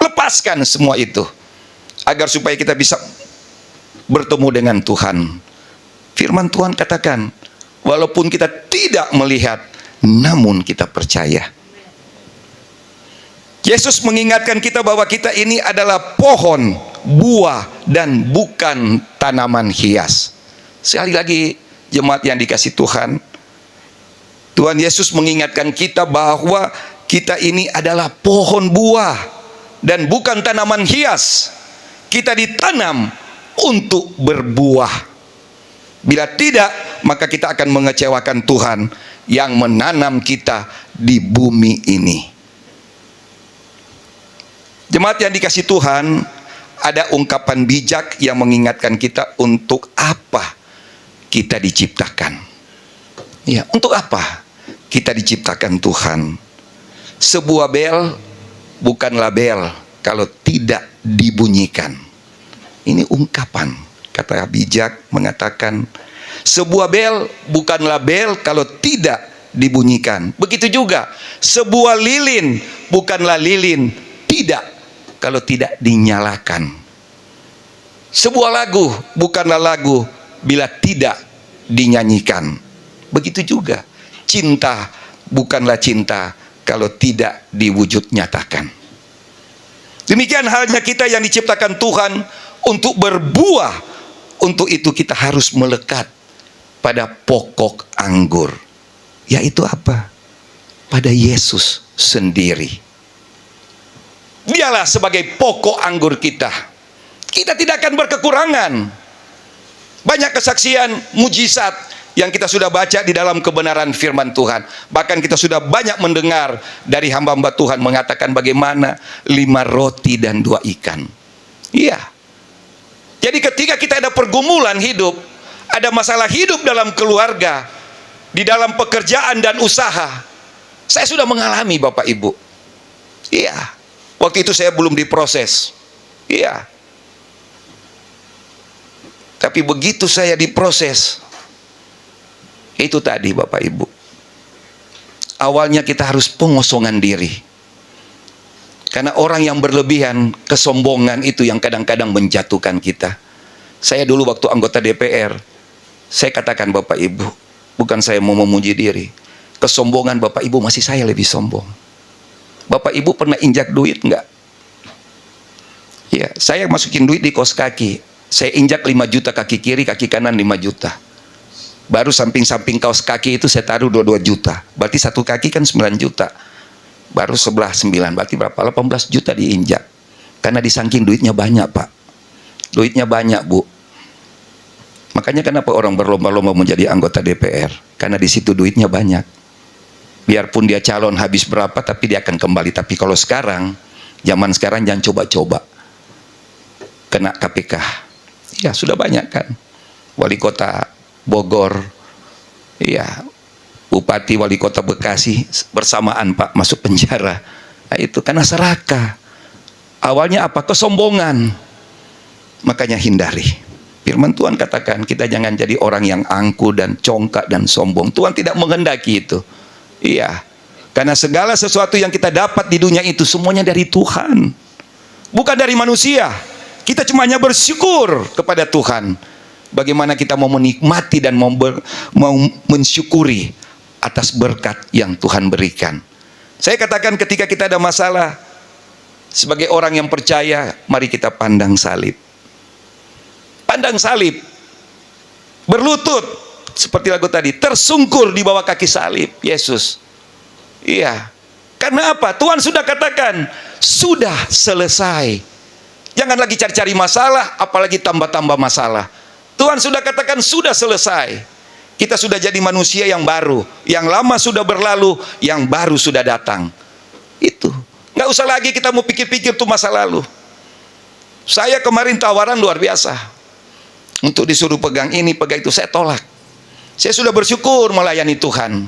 Lepaskan semua itu, agar supaya kita bisa bertemu dengan Tuhan. Firman Tuhan katakan, walaupun kita tidak melihat, namun kita percaya. Yesus mengingatkan kita bahwa kita ini adalah pohon, buah, dan bukan tanaman hias. Sekali lagi Jemaat yang dikasih Tuhan, Tuhan Yesus mengingatkan kita bahwa kita ini adalah pohon buah dan bukan tanaman hias. Kita ditanam untuk berbuah. Bila tidak, maka kita akan mengecewakan Tuhan yang menanam kita di bumi ini. Jemaat yang dikasih Tuhan, ada ungkapan bijak yang mengingatkan kita untuk apa kita diciptakan. Ya, untuk apa kita diciptakan Tuhan? Sebuah bel bukanlah bel kalau tidak dibunyikan. Ini ungkapan. Kata bijak mengatakan, sebuah bel bukanlah bel kalau tidak dibunyikan. Begitu juga, sebuah lilin bukanlah lilin tidak kalau tidak dinyalakan. Sebuah lagu bukanlah lagu bila tidak dinyanyikan. Begitu juga, cinta bukanlah cinta kalau tidak diwujud nyatakan. Demikian halnya kita yang diciptakan Tuhan untuk berbuah. Untuk itu kita harus melekat pada pokok anggur. Yaitu apa? Pada Yesus sendiri. Dialah sebagai pokok anggur kita. Kita tidak akan berkekurangan. Banyak kesaksian mujizat yang kita sudah baca di dalam kebenaran firman Tuhan. Bahkan kita sudah banyak mendengar dari hamba-hamba Tuhan mengatakan bagaimana 5 roti dan 2 ikan. Iya. Jadi ketika kita ada pergumulan hidup, ada masalah hidup dalam keluarga, di dalam pekerjaan dan usaha, saya sudah mengalami Bapak Ibu. Iya. Waktu itu saya belum diproses. Iya. Tapi begitu saya diproses, itu tadi Bapak Ibu, awalnya kita harus pengosongan diri. Karena orang yang berlebihan, kesombongan itu yang kadang-kadang menjatuhkan kita. Saya dulu waktu anggota DPR, saya katakan Bapak Ibu, bukan saya mau memuji diri, kesombongan Bapak Ibu masih saya lebih sombong. Bapak Ibu pernah injak duit enggak? Ya, saya masukin duit di kos kaki. Saya injak 5 juta kaki kiri, kaki kanan 5 juta. Baru samping-samping kaos kaki itu saya taruh 22 juta. Berarti satu kaki kan 9 juta. Baru sebelah 9, berarti berapa? 18 juta diinjak. Karena disangking duitnya banyak Pak. Duitnya banyak Bu. Makanya kenapa orang berlomba-lomba menjadi anggota DPR? Karena di situ duitnya banyak. Biarpun dia calon habis berapa, tapi dia akan kembali. Tapi kalau sekarang, zaman sekarang jangan coba-coba kena KPK. Ya sudah banyak kan. Wali kota Bogor, ya, Bupati Wali Kota Bekasi bersamaan Pak masuk penjara. Nah, itu karena serakah. Awalnya apa? Kesombongan. Makanya hindari. Firman Tuhan katakan kita jangan jadi orang yang angkuh dan congkak dan sombong. Tuhan tidak menghendaki itu. Iya. Karena segala sesuatu yang kita dapat di dunia itu semuanya dari Tuhan, bukan dari manusia. Kita cuma hanya bersyukur kepada Tuhan. Bagaimana kita mau menikmati dan mau mensyukuri atas berkat yang Tuhan berikan. Saya katakan ketika kita ada masalah, sebagai orang yang percaya, mari kita pandang salib. Pandang salib. Berlutut, seperti lagu tadi, tersungkur di bawah kaki salib Yesus. Iya. Karena apa? Tuhan sudah katakan, sudah selesai. Jangan lagi cari-cari masalah, apalagi tambah-tambah masalah. Tuhan sudah katakan sudah selesai. Kita sudah jadi manusia yang baru. Yang lama sudah berlalu, yang baru sudah datang. Itu. Nggak usah lagi kita mau pikir-pikir tuh masa lalu. Saya kemarin tawaran luar biasa. Untuk disuruh pegang ini, pegang itu, saya tolak. Saya sudah bersyukur melayani Tuhan.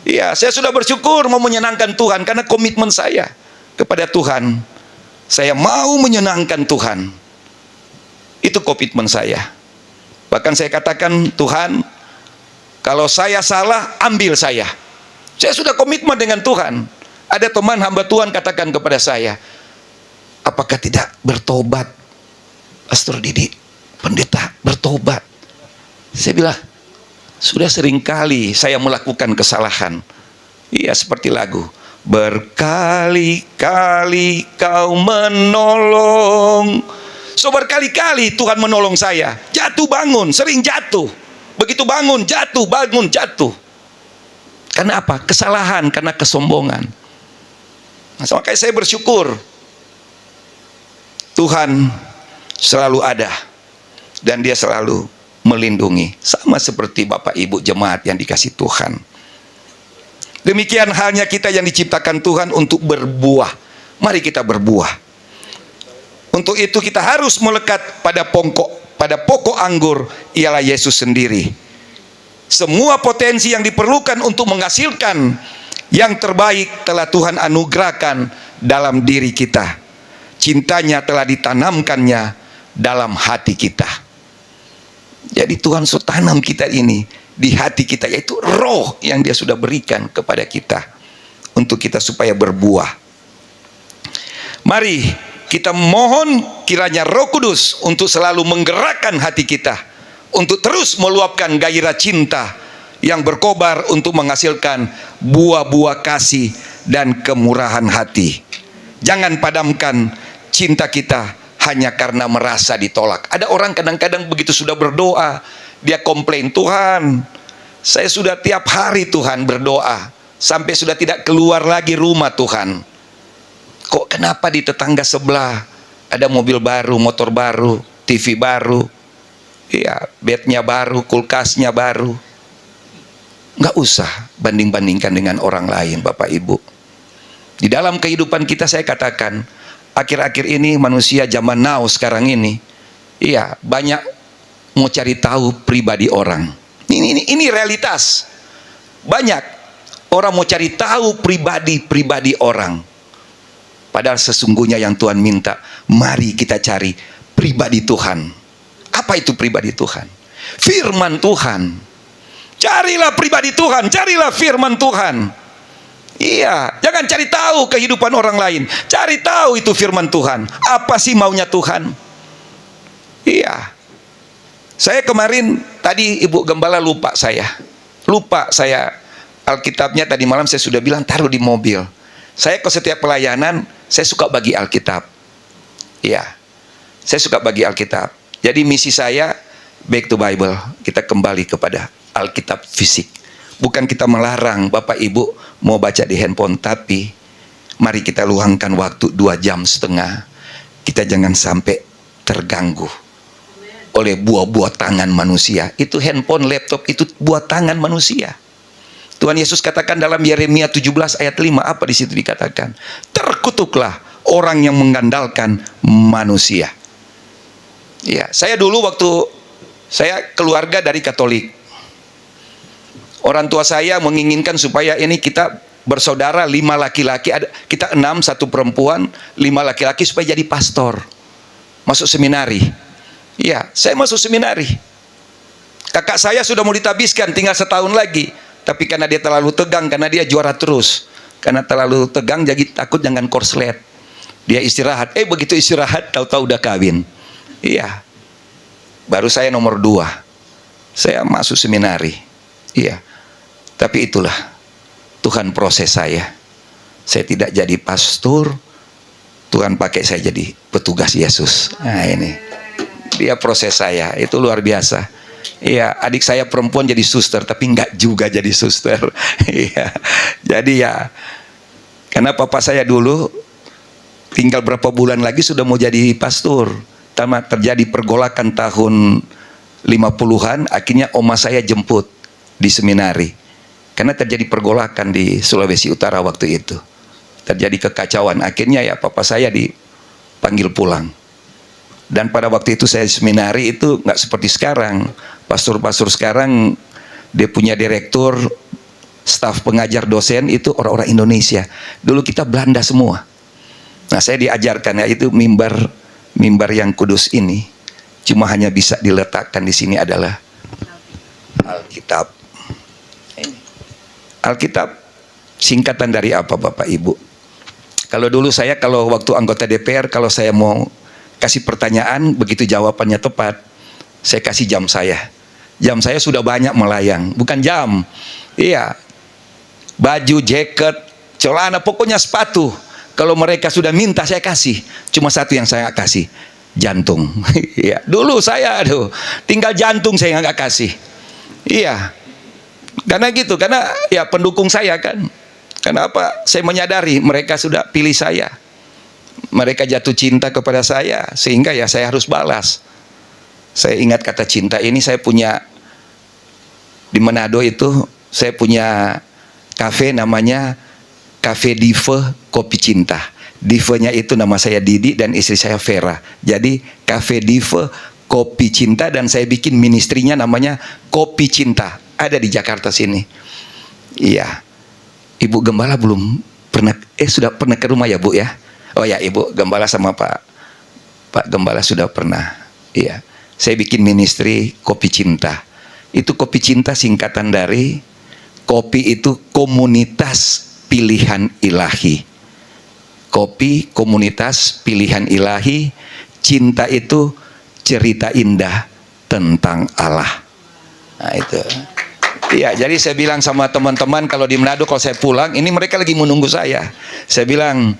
Iya, saya sudah bersyukur mau menyenangkan Tuhan. Karena komitmen saya kepada Tuhan. Saya mau menyenangkan Tuhan. Itu komitmen saya. Bahkan saya katakan, Tuhan, kalau saya salah, ambil saya. Saya sudah komitmen dengan Tuhan. Ada teman hamba Tuhan katakan kepada saya, apakah tidak bertobat? Pastor Didi, pendeta, bertobat. Saya bilang, sudah seringkali saya melakukan kesalahan. Iya, seperti lagu. Berkali-kali kau menolong. So berkali-kali Tuhan menolong saya. Jatuh bangun, sering jatuh. Begitu bangun, jatuh, bangun, jatuh. Karena apa? Kesalahan, karena kesombongan. Nah, makanya saya bersyukur Tuhan selalu ada dan Dia selalu melindungi, sama seperti Bapak Ibu jemaat yang dikasih Tuhan. Demikian halnya kita yang diciptakan Tuhan untuk berbuah. Mari kita berbuah. Untuk itu kita harus melekat pada pokok anggur, ialah Yesus sendiri. Semua potensi yang diperlukan untuk menghasilkan yang terbaik telah Tuhan anugerahkan dalam diri kita. Cintanya telah ditanamkannya dalam hati kita. Jadi Tuhan sudah tanam kita ini di hati kita, yaitu roh yang Dia sudah berikan kepada kita untuk kita supaya berbuah. Mari kita mohon kiranya Roh Kudus untuk selalu menggerakkan hati kita untuk terus meluapkan gairah cinta yang berkobar untuk menghasilkan buah-buah kasih dan kemurahan hati. Jangan padamkan cinta kita hanya karena merasa ditolak. Ada orang kadang-kadang begitu sudah berdoa, dia komplain, Tuhan, saya sudah tiap hari Tuhan berdoa, sampai sudah tidak keluar lagi rumah Tuhan. Kok kenapa di tetangga sebelah ada mobil baru, motor baru, TV baru, ya, bednya baru, kulkasnya baru. Nggak usah banding-bandingkan dengan orang lain, Bapak Ibu. Di dalam kehidupan kita saya katakan, akhir-akhir ini manusia zaman now sekarang ini, iya, banyak mau cari tahu pribadi orang. Ini realitas. Banyak orang mau cari tahu pribadi orang. Padahal sesungguhnya yang Tuhan minta, mari kita cari pribadi Tuhan. Apa itu pribadi Tuhan? Firman Tuhan. Carilah pribadi Tuhan, carilah firman Tuhan. Iya, jangan cari tahu kehidupan orang lain. Cari tahu itu firman Tuhan. Apa sih maunya Tuhan? Iya. Saya kemarin, tadi Ibu Gembala lupa saya Alkitabnya tadi malam saya sudah bilang taruh di mobil. Saya ke setiap pelayanan, saya suka bagi Alkitab. Iya, saya suka bagi Alkitab. Jadi misi saya, back to Bible. Kita kembali kepada Alkitab fisik. Bukan kita melarang Bapak Ibu mau baca di handphone, tapi mari kita luangkan waktu 2,5 jam. Kita jangan sampai terganggu oleh buah-buah tangan manusia. Itu handphone, laptop, itu buah tangan manusia. Tuhan Yesus katakan dalam Yeremia 17 ayat 5, apa di situ dikatakan? Terkutuklah orang yang mengandalkan manusia. Ya, saya dulu waktu saya keluarga dari Katolik. Orang tua saya menginginkan supaya ini kita bersaudara 5 laki-laki, kita 6, 1 perempuan, 5 laki-laki supaya jadi pastor, masuk seminari. Iya, saya masuk seminari. Kakak saya sudah mau ditabiskan, tinggal 1 tahun lagi, tapi karena dia terlalu tegang, karena dia juara terus, karena terlalu tegang jadi takut jangan korslet. Dia istirahat, begitu istirahat tahu-tahu udah kawin. Iya, baru saya nomor 2, saya masuk seminari. Iya. Tapi itulah Tuhan proses saya. Saya tidak jadi pastor, Tuhan pakai saya jadi petugas Yesus. Nah ini, Dia proses saya, itu luar biasa. Iya, adik saya perempuan jadi suster, tapi enggak juga jadi suster. Iya, jadi ya, karena papa saya dulu tinggal berapa bulan lagi sudah mau jadi pastor. Terjadi pergolakan tahun 50-an, akhirnya oma saya jemput di seminari. Karena terjadi pergolakan di Sulawesi Utara waktu itu. Terjadi kekacauan. Akhirnya ya papa saya dipanggil pulang. Dan pada waktu itu saya seminari itu nggak seperti sekarang. Pastor-pastor sekarang dia punya direktur, staf pengajar, dosen itu orang-orang Indonesia. Dulu kita Belanda semua. Nah saya diajarkan ya itu mimbar yang kudus ini cuma hanya bisa diletakkan di sini adalah Alkitab. Alkitab singkatan dari apa Bapak Ibu? Kalau dulu saya, kalau waktu anggota DPR, kalau saya mau kasih pertanyaan, begitu jawabannya tepat, saya kasih jam saya. Jam saya sudah banyak melayang, bukan jam. Iya, baju, jaket, celana, pokoknya sepatu. Kalau mereka sudah minta saya kasih. Cuma satu yang saya nggak kasih, jantung. Iya, dulu saya tinggal jantung saya nggak kasih. Iya, karena gitu, karena ya pendukung saya kan. Kenapa? Saya menyadari mereka sudah pilih saya. Mereka jatuh cinta kepada saya, sehingga ya saya harus balas. Saya ingat kata cinta ini, saya punya di Manado itu, saya punya kafe namanya Cafe Dive Kopi Cinta. Dive-nya itu nama saya Didi dan istri saya Vera. Jadi Cafe Dive Kopi Cinta, dan saya bikin ministrinya namanya Kopi Cinta. Ada di Jakarta sini. Iya. Ibu Gembala belum pernah, sudah pernah ke rumah ya Bu ya? Oh ya, Ibu Gembala sama Pak Gembala sudah pernah. Iya. Saya bikin ministri Kopi Cinta. Itu Kopi Cinta singkatan dari kopi itu komunitas pilihan ilahi. Kopi komunitas pilihan ilahi, cinta itu cerita indah tentang Allah. Nah itu. Iya, jadi saya bilang sama teman-teman kalau di Manado, kalau saya pulang, ini mereka lagi menunggu saya. Saya bilang,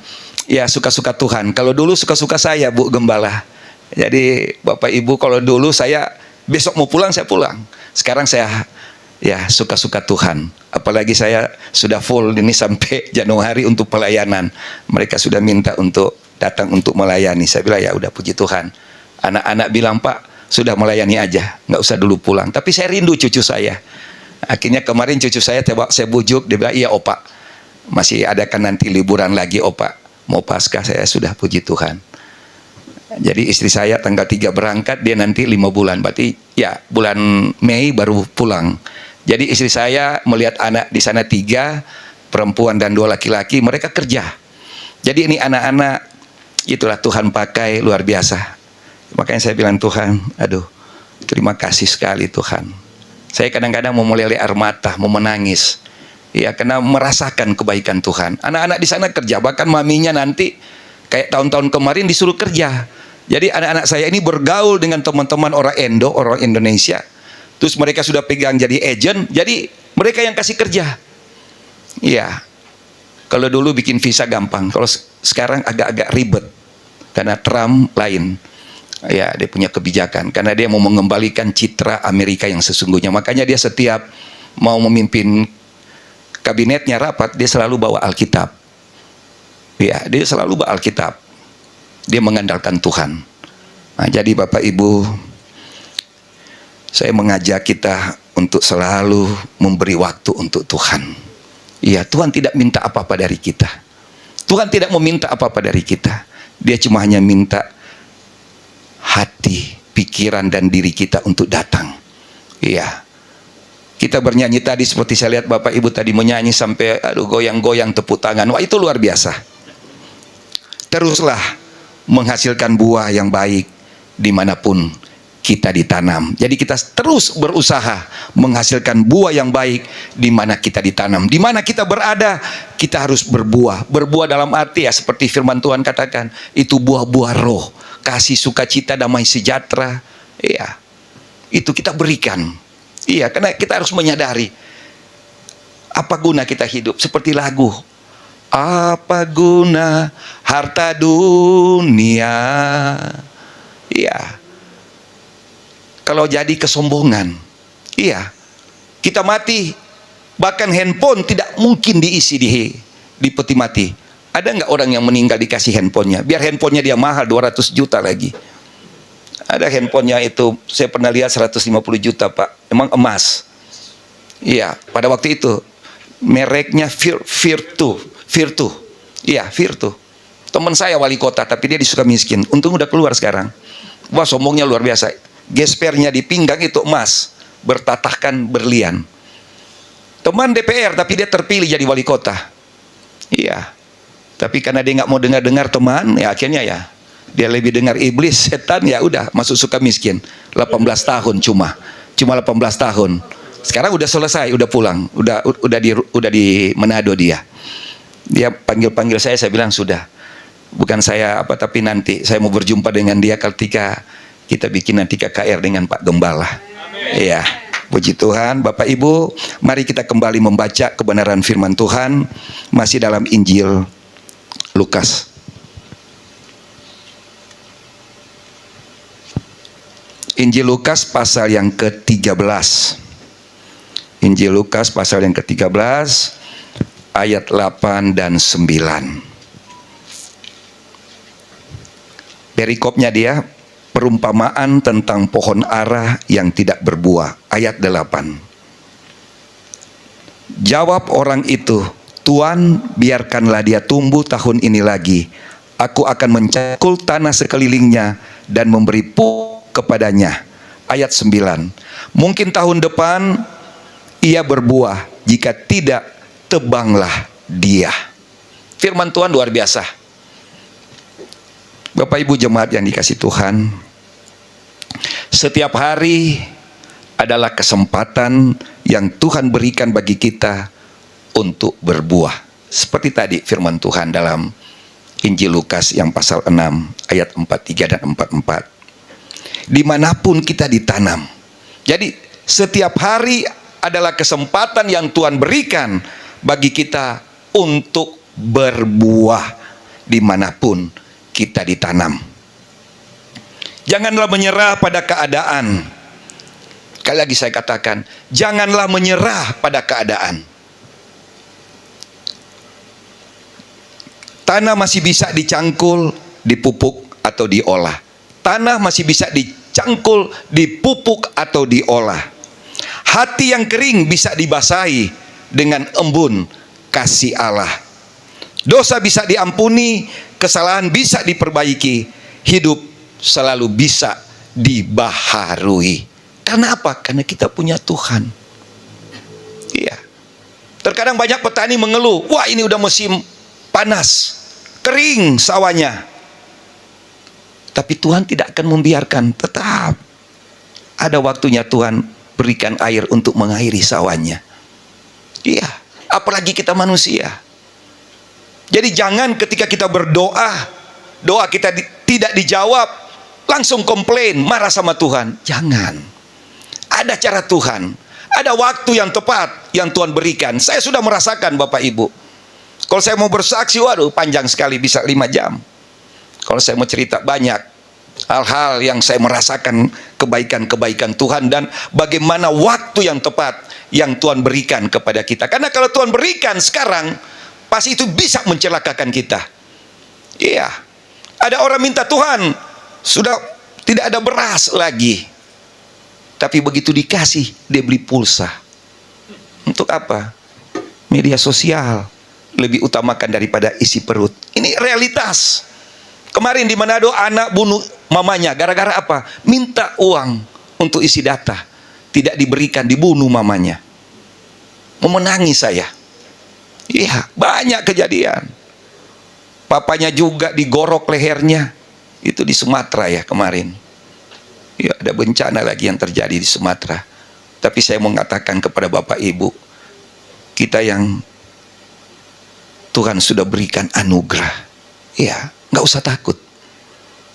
ya suka-suka Tuhan. Kalau dulu suka-suka saya, Bu Gembala. Jadi Bapak Ibu, kalau dulu saya besok mau pulang, saya pulang. Sekarang saya ya suka-suka Tuhan. Apalagi saya sudah full ini sampai Januari untuk pelayanan. Mereka sudah minta untuk datang untuk melayani. Saya bilang ya udah, puji Tuhan. Anak-anak bilang, Pak sudah melayani aja, nggak usah dulu pulang. Tapi saya rindu cucu saya. Akhirnya kemarin cucu saya bujuk, dia bilang, iya Opa, masih ada kan nanti liburan lagi Opa, mau Paskah. Saya sudah, puji Tuhan. Jadi istri saya tanggal 3 berangkat, dia nanti 5 bulan, berarti ya bulan Mei baru pulang. Jadi istri saya melihat anak di sana 3 perempuan dan 2 laki-laki, mereka kerja. Jadi ini anak-anak, itulah Tuhan pakai luar biasa. Makanya saya bilang, Tuhan, aduh, terima kasih sekali Tuhan. Saya kadang-kadang mau meleleh air mata, mau menangis. Ya, karena merasakan kebaikan Tuhan. Anak-anak di sana kerja, bahkan maminya nanti kayak tahun-tahun kemarin disuruh kerja. Jadi anak-anak saya ini bergaul dengan teman-teman orang Indo, orang Indonesia. Terus mereka sudah pegang jadi agent, jadi mereka yang kasih kerja. Iya. Kalau dulu bikin visa gampang, kalau sekarang agak-agak ribet. Karena Trump lain. Ya, dia punya kebijakan. Karena dia mau mengembalikan citra Amerika yang sesungguhnya. Makanya dia setiap mau memimpin kabinetnya rapat, dia selalu bawa Alkitab. Ya, dia selalu bawa Alkitab. Dia mengandalkan Tuhan. Nah, jadi Bapak Ibu, saya mengajak kita untuk selalu memberi waktu untuk Tuhan. Iya, Tuhan tidak minta apa-apa dari kita. Tuhan tidak meminta apa-apa dari kita. Dia cuma hanya minta hati, pikiran, dan diri kita untuk datang. Iya. Kita bernyanyi tadi, seperti saya lihat Bapak Ibu tadi menyanyi sampai aduh goyang-goyang tepuk tangan. Wah, itu luar biasa. Teruslah menghasilkan buah yang baik dimanapun kita ditanam. Jadi kita terus berusaha menghasilkan buah yang baik di mana kita ditanam. Di mana kita berada, kita harus berbuah. Berbuah dalam arti ya seperti firman Tuhan katakan, itu buah-buah roh, kasih, sukacita, damai sejahtera. Iya. Itu kita berikan. Iya, karena kita harus menyadari apa guna kita hidup. Seperti lagu, apa guna harta dunia? Iya. Kalau jadi kesombongan, iya, kita mati, bahkan handphone tidak mungkin diisi di peti mati. Ada nggak orang yang meninggal dikasih handphonenya? Biar handphonenya dia mahal 200 juta lagi. Ada handphonenya itu, saya pernah lihat 150 juta Pak, emang emas. Iya, pada waktu itu mereknya Virtu. Iya, Virtu. Teman saya wali kota, tapi dia disuka miskin. Untung udah keluar sekarang. Wah, sombongnya luar biasa. Gespernya di pinggang itu emas, bertatahkan berlian. Teman DPR, tapi dia terpilih jadi wali kota. Iya. Tapi karena dia nggak mau dengar-dengar teman, ya akhirnya ya dia lebih dengar iblis, setan, ya udah masuk suka miskin. 18 tahun cuma 18 tahun. Sekarang udah selesai, udah pulang, udah di Manado dia. Dia panggil saya bilang sudah. Bukan saya apa, tapi nanti saya mau berjumpa dengan dia ketika kita bikin nanti KKR dengan Pak Gembala. Iya, puji Tuhan. Bapak Ibu, mari kita kembali membaca kebenaran firman Tuhan masih dalam Injil Lukas. Injil Lukas pasal yang ke-13. Injil Lukas pasal yang ke-13 ayat 8 dan 9. Perikopnya dia perumpamaan tentang pohon ara yang tidak berbuah. Ayat 8. Jawab orang itu, Tuan, biarkanlah dia tumbuh tahun ini lagi. Aku akan mencangkul tanah sekelilingnya dan memberi pupuk kepadanya. Ayat 9. Mungkin tahun depan ia berbuah, jika tidak, tebanglah dia. Firman Tuhan luar biasa. Bapak Ibu jemaat yang dikasihi Tuhan, setiap hari adalah kesempatan yang Tuhan berikan bagi kita untuk berbuah. Seperti tadi firman Tuhan dalam Injil Lukas yang pasal 6 ayat 43 dan 44. Dimanapun kita ditanam. Jadi setiap hari adalah kesempatan yang Tuhan berikan bagi kita untuk berbuah dimanapun kita ditanam. Janganlah menyerah pada keadaan. Sekali lagi saya katakan, janganlah menyerah pada keadaan. Tanah masih bisa dicangkul, dipupuk atau diolah. Tanah masih bisa dicangkul, dipupuk atau diolah. Hati yang kering bisa dibasahi dengan embun kasih Allah. Dosa bisa diampuni, kesalahan bisa diperbaiki, hidup selalu bisa dibaharui. Karena apa? Karena kita punya Tuhan. Iya. Terkadang banyak petani mengeluh, wah ini udah musim panas, kering sawahnya. Tapi Tuhan tidak akan membiarkan, tetap ada waktunya Tuhan berikan air untuk mengairi sawahnya. Iya, apalagi kita manusia. Jadi jangan ketika kita berdoa, doa kita tidak dijawab, langsung komplain, marah sama Tuhan. Jangan. Ada cara Tuhan, ada waktu yang tepat yang Tuhan berikan. Saya sudah merasakan Bapak Ibu. Kalau saya mau bersaksi, waduh panjang sekali, bisa 5 jam. Kalau saya mau cerita banyak hal-hal yang saya merasakan kebaikan-kebaikan Tuhan dan bagaimana waktu yang tepat yang Tuhan berikan kepada kita. Karena kalau Tuhan berikan sekarang, pasti itu bisa mencelakakan kita. Iya. Ada orang minta, Tuhan, sudah tidak ada beras lagi. Tapi begitu dikasih, dia beli pulsa. Untuk apa? Media sosial lebih utamakan daripada isi perut. Ini realitas. Kemarin di Manado anak bunuh mamanya. Gara-gara apa? Minta uang untuk isi data. Tidak diberikan, dibunuh mamanya. Memenangi saya. Iya, banyak kejadian. Papanya juga digorok lehernya. Itu di Sumatera ya kemarin. Ya, ada bencana lagi yang terjadi di Sumatera. Tapi saya mau mengatakan kepada Bapak Ibu, kita yang Tuhan sudah berikan anugerah, ya, nggak usah takut.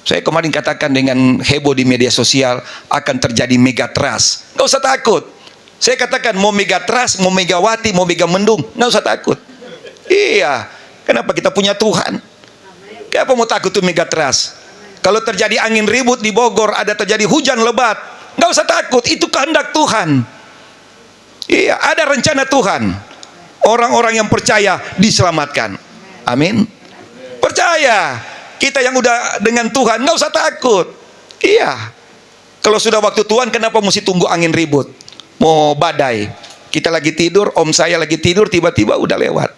Saya kemarin katakan dengan heboh di media sosial akan terjadi megatrust. Nggak usah takut. Saya katakan mau megatrust, mau megawati, mau megamendung, nggak usah takut. Iya, kenapa? Kita punya Tuhan. Kenapa mau takut tuh megatrust? Kalau terjadi angin ribut di Bogor, ada terjadi hujan lebat, nggak usah takut, itu kehendak Tuhan. Iya, ada rencana Tuhan. Orang-orang yang percaya diselamatkan. Amin. Percaya. Kita yang udah dengan Tuhan, nggak usah takut. Iya. Kalau sudah waktu Tuhan, kenapa mesti tunggu angin ribut? Mau badai. Kita lagi tidur, om saya lagi tidur, tiba-tiba udah lewat.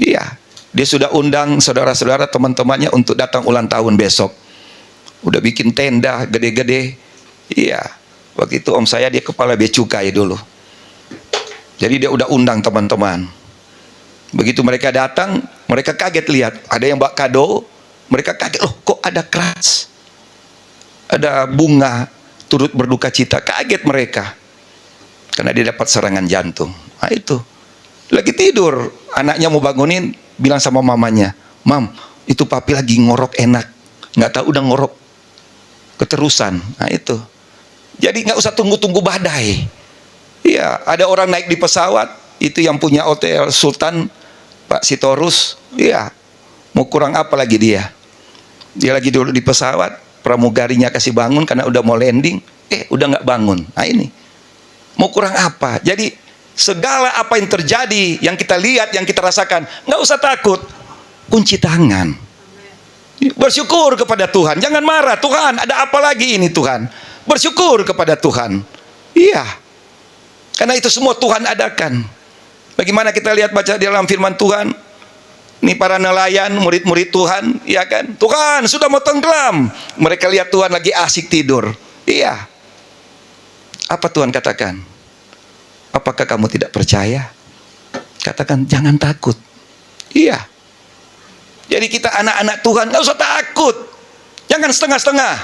Iya. Dia sudah undang saudara-saudara teman-temannya untuk datang ulang tahun besok. Udah bikin tenda gede-gede. Iya. Waktu itu om saya dia kepala bea cukai dulu. Jadi dia udah undang teman-teman. Begitu mereka datang, mereka kaget lihat ada yang bawa kado. Mereka kaget, loh kok ada keras, ada bunga, turut berduka cita. Kaget mereka karena dia dapat serangan jantung. Nah itu lagi tidur, anaknya mau bangunin, bilang sama mamanya, Mam, itu papi lagi ngorok enak, nggak tahu udah ngorok keterusan. Nah itu, jadi nggak usah tunggu-tunggu badai. Iya, ada orang naik di pesawat, itu yang punya hotel Sultan, Pak Sitorus. Iya, mau kurang apa lagi dia? Dia lagi dulu di pesawat, pramugarinya kasih bangun karena udah mau landing, udah nggak bangun. Nah ini, mau kurang apa? Jadi segala apa yang terjadi, yang kita lihat, yang kita rasakan, nggak usah takut. Kunci tangan. Bersyukur kepada Tuhan. Jangan marah. Tuhan, ada apa lagi ini Tuhan? Bersyukur kepada Tuhan. Iya. Karena itu semua Tuhan adakan. Bagaimana kita lihat baca di dalam firman Tuhan? Ini para nelayan, murid-murid Tuhan, ya kan? Tuhan, sudah mau tenggelam. Mereka lihat Tuhan lagi asik tidur. Iya. Apa Tuhan katakan? Apakah kamu tidak percaya? Katakan, jangan takut. Iya. Jadi kita anak-anak Tuhan, nggak usah takut. Jangan setengah-setengah.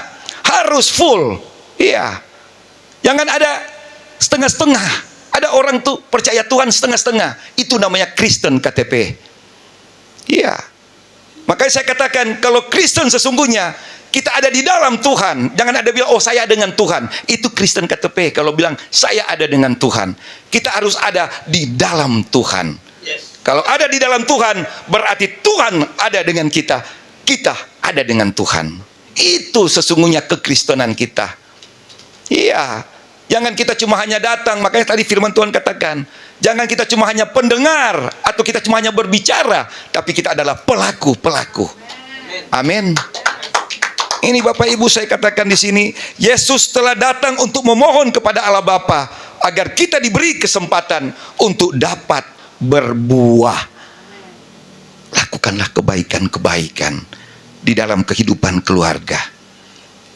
Harus full. Iya. Jangan ada setengah-setengah. Ada orang tuh percaya Tuhan setengah-setengah. Itu namanya Kristen KTP. Iya. Makanya saya katakan, kalau Kristen sesungguhnya, kita ada di dalam Tuhan. Jangan ada bilang, oh saya dengan Tuhan. Itu Kristen KTP. Kalau bilang, saya ada dengan Tuhan. Kita harus ada di dalam Tuhan. Kalau ada di dalam Tuhan, berarti Tuhan ada dengan kita. Kita ada dengan Tuhan. Itu sesungguhnya kekristenan kita. Iya. Jangan kita cuma hanya datang. Makanya tadi firman Tuhan katakan, jangan kita cuma hanya pendengar, atau kita cuma hanya berbicara, tapi kita adalah pelaku-pelaku. Amin. Ini Bapak Ibu saya katakan di sini, Yesus telah datang untuk memohon kepada Allah Bapa agar kita diberi kesempatan untuk dapat berbuah. Lakukanlah kebaikan-kebaikan di dalam kehidupan keluarga.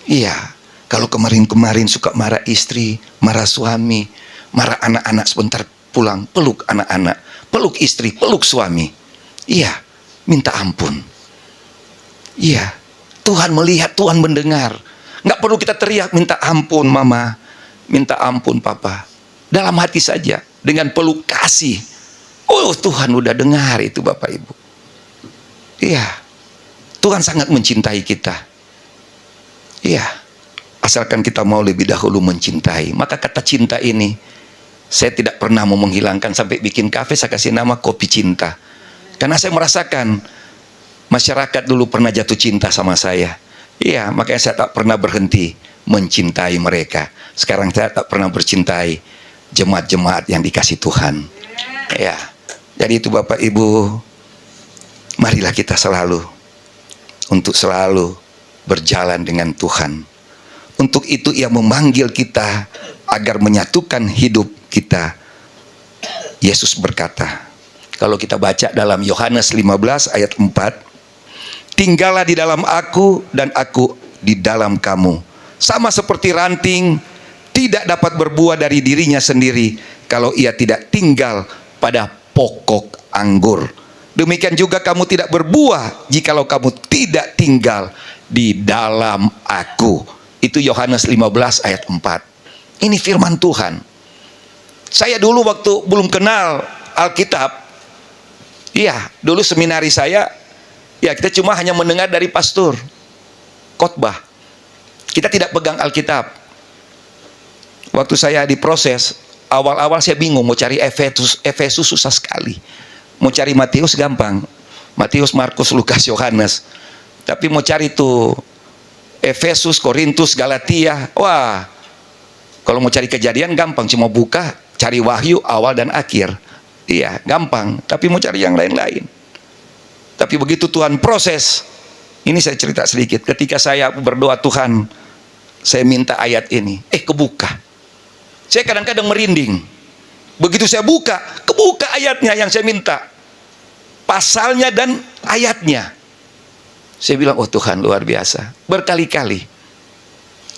Iya. Kalau kemarin-kemarin suka marah istri, marah suami, marah anak-anak, sebentar pulang, peluk anak-anak, peluk istri, peluk suami. Iya, minta ampun. Iya, Tuhan melihat, Tuhan mendengar. Nggak perlu kita teriak, minta ampun mama, minta ampun papa. Dalam hati saja, dengan peluk kasih. Oh, Tuhan udah dengar itu Bapak Ibu. Iya, Tuhan sangat mencintai kita. Iya. Asalkan kita mau lebih dahulu mencintai. Maka kata cinta ini, saya tidak pernah mau menghilangkan. Sampai bikin kafe saya kasih nama kopi cinta. Karena saya merasakan masyarakat dulu pernah jatuh cinta sama saya. Iya, makanya saya tak pernah berhenti mencintai mereka. Sekarang saya tak pernah bercintai jemaat-jemaat yang dikasih Tuhan. Ya, jadi itu Bapak Ibu, marilah kita selalu berjalan dengan Tuhan. Untuk itu Ia memanggil kita agar menyatukan hidup kita. Yesus berkata, kalau kita baca dalam Yohanes 15 ayat 4, tinggallah di dalam aku dan aku di dalam kamu. Sama seperti ranting tidak dapat berbuah dari dirinya sendiri kalau ia tidak tinggal pada pokok anggur. Demikian juga kamu tidak berbuah jikalau kamu tidak tinggal di dalam aku. Itu Yohanes 15 ayat 4. Ini firman Tuhan. Saya dulu waktu belum kenal Alkitab, iya, dulu seminari saya, ya kita cuma hanya mendengar dari pastor, khotbah. Kita tidak pegang Alkitab. Waktu saya diproses, awal-awal saya bingung mau cari Efesus susah sekali. Mau cari Matius gampang. Matius, Markus, Lukas, Yohanes. Tapi mau cari tuh Efesus, Korintus, Galatia, wah, kalau mau cari kejadian gampang, cuma buka, cari wahyu awal dan akhir. Iya, gampang. Tapi mau cari yang lain-lain. Tapi begitu Tuhan proses, ini saya cerita sedikit. Ketika saya berdoa, Tuhan, saya minta ayat ini, kebuka. Saya kadang-kadang merinding. Begitu saya buka, kebuka ayatnya yang saya minta, pasalnya dan ayatnya. Saya bilang, oh Tuhan luar biasa. Berkali-kali.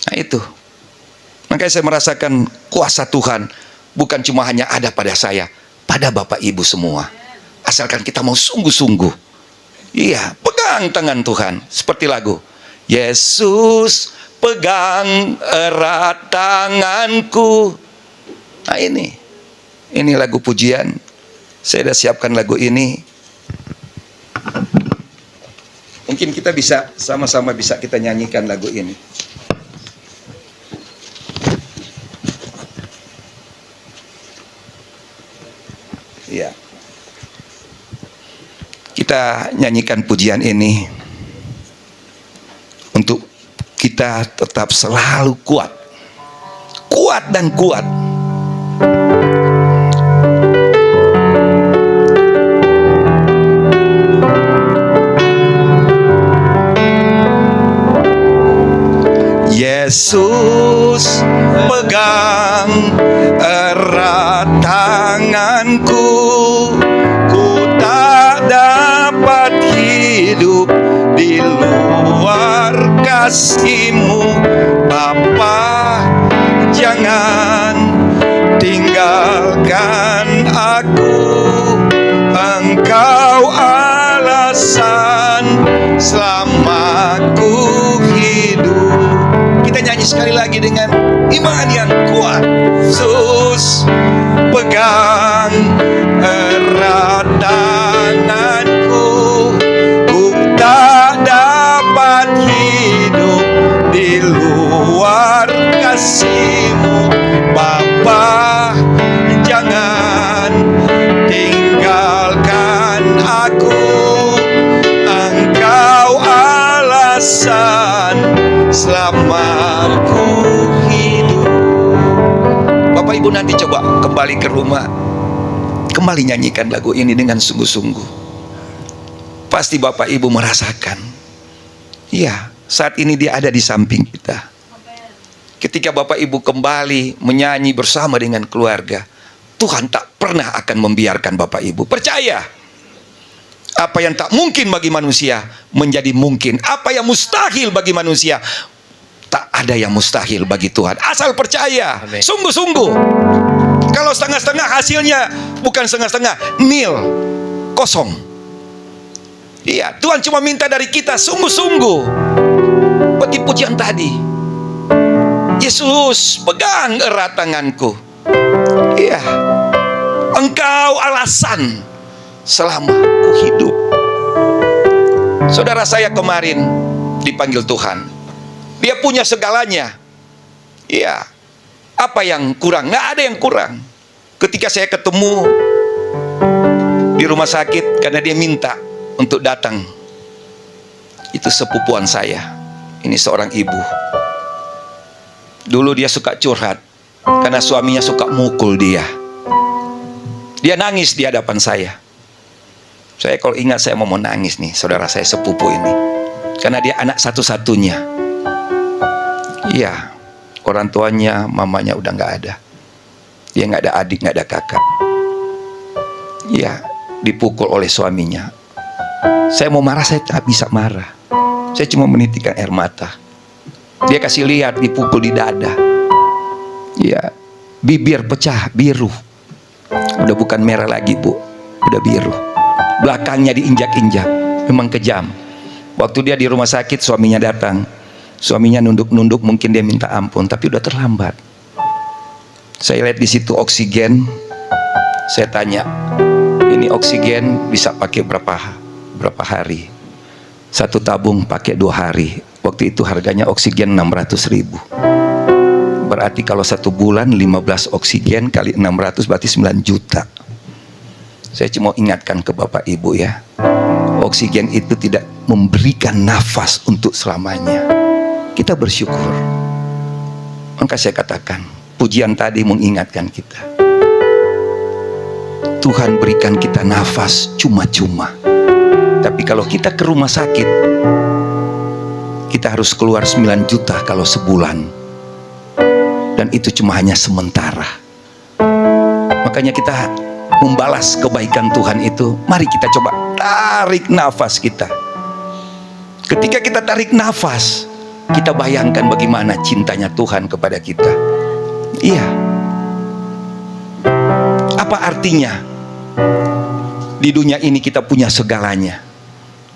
Nah itu. Makanya saya merasakan kuasa Tuhan. Bukan cuma hanya ada pada saya, pada Bapak Ibu semua. Asalkan kita mau sungguh-sungguh. Iya, pegang tangan Tuhan. Seperti lagu, Yesus pegang erat tanganku. Nah ini lagu pujian. Saya sudah siapkan lagu ini. Mungkin kita bisa sama-sama bisa kita nyanyikan lagu ini. Iya. Kita nyanyikan pujian ini untuk kita tetap selalu kuat. Kuat dan kuat. Yesus pegang erat tanganku, ku tak dapat hidup di luar kasih-Mu. Bapa, jangan tinggalkan aku, Engkau alasan selamaku hidup. Kita nyanyi sekali lagi dengan iman yang kuat. Yesus pegang erat tanganku, ku tak dapat hidup di luar kasih-Mu. Bapa, jangan tinggalkan aku, Engkau alasan selamatku hidup. Bapak Ibu nanti coba kembali ke rumah, kembali nyanyikan lagu ini dengan sungguh-sungguh. Pasti Bapak Ibu merasakan, iya, saat ini Dia ada di samping kita. Ketika Bapak Ibu kembali menyanyi bersama dengan keluarga, Tuhan tak pernah akan membiarkan Bapak Ibu. Percaya, apa yang tak mungkin bagi manusia menjadi mungkin. Apa yang mustahil bagi manusia, tak ada yang mustahil bagi Tuhan. Asal percaya, Amin. sungguh-sungguh. Kalau setengah-setengah, hasilnya bukan setengah-setengah, nil, kosong. Iya, Tuhan cuma minta dari kita sungguh-sungguh. Bagi pujian tadi, Yesus pegang erat tanganku. Iya, Engkau alasan selama ku hidup. Saudara saya kemarin dipanggil Tuhan. Dia punya segalanya. Iya, apa yang kurang? Nggak ada yang kurang. Ketika saya ketemu di rumah sakit, karena dia minta untuk datang, itu sepupuan saya. Ini seorang ibu. Dulu dia suka curhat karena suaminya suka mukul dia. Dia nangis di hadapan saya. Saya kalau ingat saya mau nangis nih, saudara saya sepupu ini. Karena dia anak satu-satunya. Iya, orang tuanya, mamanya udah nggak ada. Dia nggak ada adik, nggak ada kakak. Iya, dipukul oleh suaminya. Saya mau marah, saya tak bisa marah. Saya cuma menitikkan air mata. Dia kasih lihat, dipukul di dada. Ya, bibir pecah, biru. Udah bukan merah lagi, Bu. Udah biru. Belakangnya diinjak-injak. Memang kejam. Waktu dia di rumah sakit, suaminya datang. Suaminya nunduk-nunduk, mungkin dia minta ampun, tapi udah terlambat. Saya lihat di situ oksigen. Saya tanya, ini oksigen bisa pakai berapa hari? Satu tabung pakai 2 hari. Waktu itu harganya oksigen 600.000. Berarti kalau 1 bulan 15 oksigen kali 600 berarti 9 juta. Saya cuma ingatkan ke Bapak Ibu ya, oksigen itu tidak memberikan nafas untuk selamanya. Kita bersyukur. Maka saya katakan, pujian tadi mengingatkan kita, Tuhan berikan kita nafas cuma-cuma. Tapi kalau kita ke rumah sakit, kita harus keluar 9 juta kalau sebulan. Dan itu cuma hanya sementara. Makanya kita membalas kebaikan Tuhan itu, mari kita coba tarik nafas kita. Ketika kita tarik nafas, kita bayangkan bagaimana cintanya Tuhan kepada kita. Iya. Apa artinya? Di dunia ini kita punya segalanya,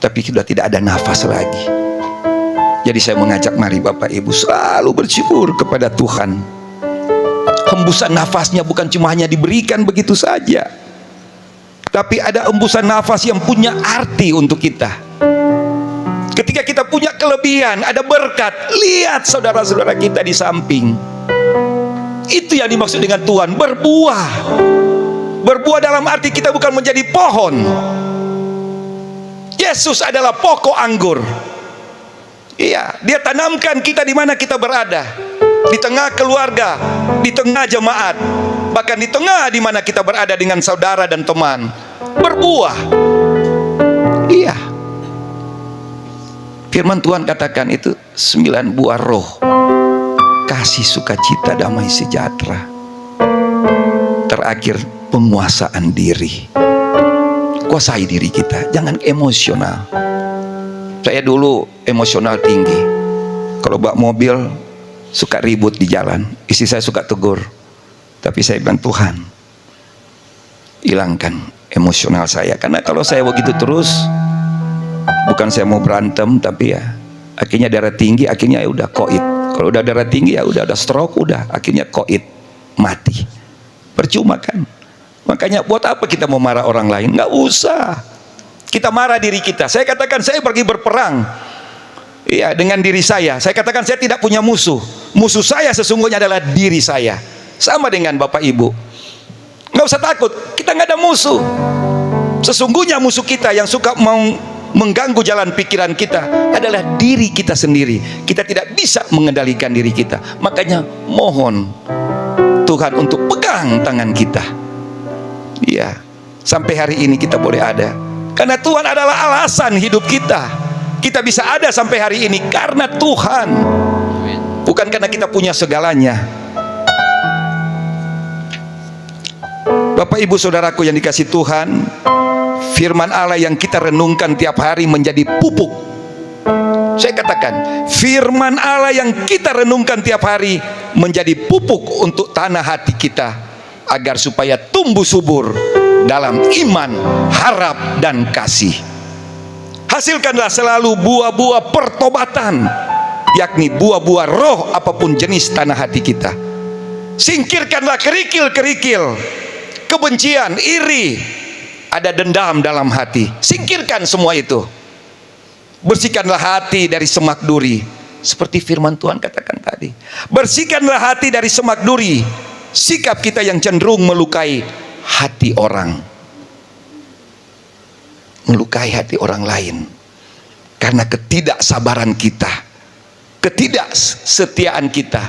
tapi sudah tidak ada nafas lagi. Jadi saya mengajak, mari Bapak Ibu selalu bersyukur kepada Tuhan. Hembusan nafasnya bukan cuma hanya diberikan begitu saja, tapi ada hembusan nafas yang punya arti untuk kita. Ketika kita punya kelebihan, ada berkat, lihat saudara-saudara kita di samping. Itu yang dimaksud dengan Tuhan, berbuah. Berbuah dalam arti kita bukan menjadi pohon. Yesus adalah pokok anggur. Iya, dia tanamkan kita di mana kita berada. Di tengah keluarga, di tengah jemaat, bahkan di tengah di mana kita berada dengan saudara dan teman. Berbuah. Iya. Firman Tuhan katakan itu 9 buah roh. kasih, sukacita, damai sejahtera. Terakhir, penguasaan diri. Kuasai diri kita, jangan emosional. Saya dulu emosional tinggi. Kalau bawa mobil suka ribut di jalan, istri saya suka tegur. Tapi saya bilang, Tuhan, hilangkan emosional saya. Karena kalau saya begitu terus, bukan saya mau berantem, tapi ya akhirnya darah tinggi, akhirnya ya udah koit. Kalau udah darah tinggi ya udah stroke, udah akhirnya koit, mati. Percuma kan? Makanya buat apa kita mau marah orang lain? Nggak usah. Kita marah diri kita. Saya katakan saya pergi berperang, iya, dengan diri saya. Saya katakan saya tidak punya musuh. Musuh saya sesungguhnya adalah diri saya. Sama dengan Bapak Ibu. Nggak usah takut. Kita nggak ada musuh. Sesungguhnya musuh kita yang suka mau mengganggu jalan pikiran kita adalah diri kita sendiri. Kita tidak bisa mengendalikan diri kita. Makanya mohon Tuhan untuk pegang tangan kita. Iya, sampai hari ini kita boleh ada. Karena Tuhan adalah alasan hidup kita. Kita bisa ada sampai hari ini karena Tuhan, bukan karena kita punya segalanya. Bapak Ibu Saudaraku yang dikasihi Tuhan, firman Allah yang kita renungkan tiap hari menjadi pupuk. Saya katakan, firman Allah yang kita renungkan tiap hari menjadi pupuk untuk tanah hati kita, agar supaya tumbuh subur dalam iman, harap, dan kasih. Hasilkanlah selalu buah-buah pertobatan, yakni buah-buah roh apapun jenis tanah hati kita. Singkirkanlah kerikil-kerikil, kebencian, iri, ada dendam dalam hati. Singkirkan semua itu. Bersihkanlah hati dari semak duri, seperti firman Tuhan katakan tadi. Bersihkanlah hati dari semak duri, sikap kita yang cenderung melukai hati orang, melukai hati orang lain karena ketidaksabaran kita, ketidaksetiaan kita,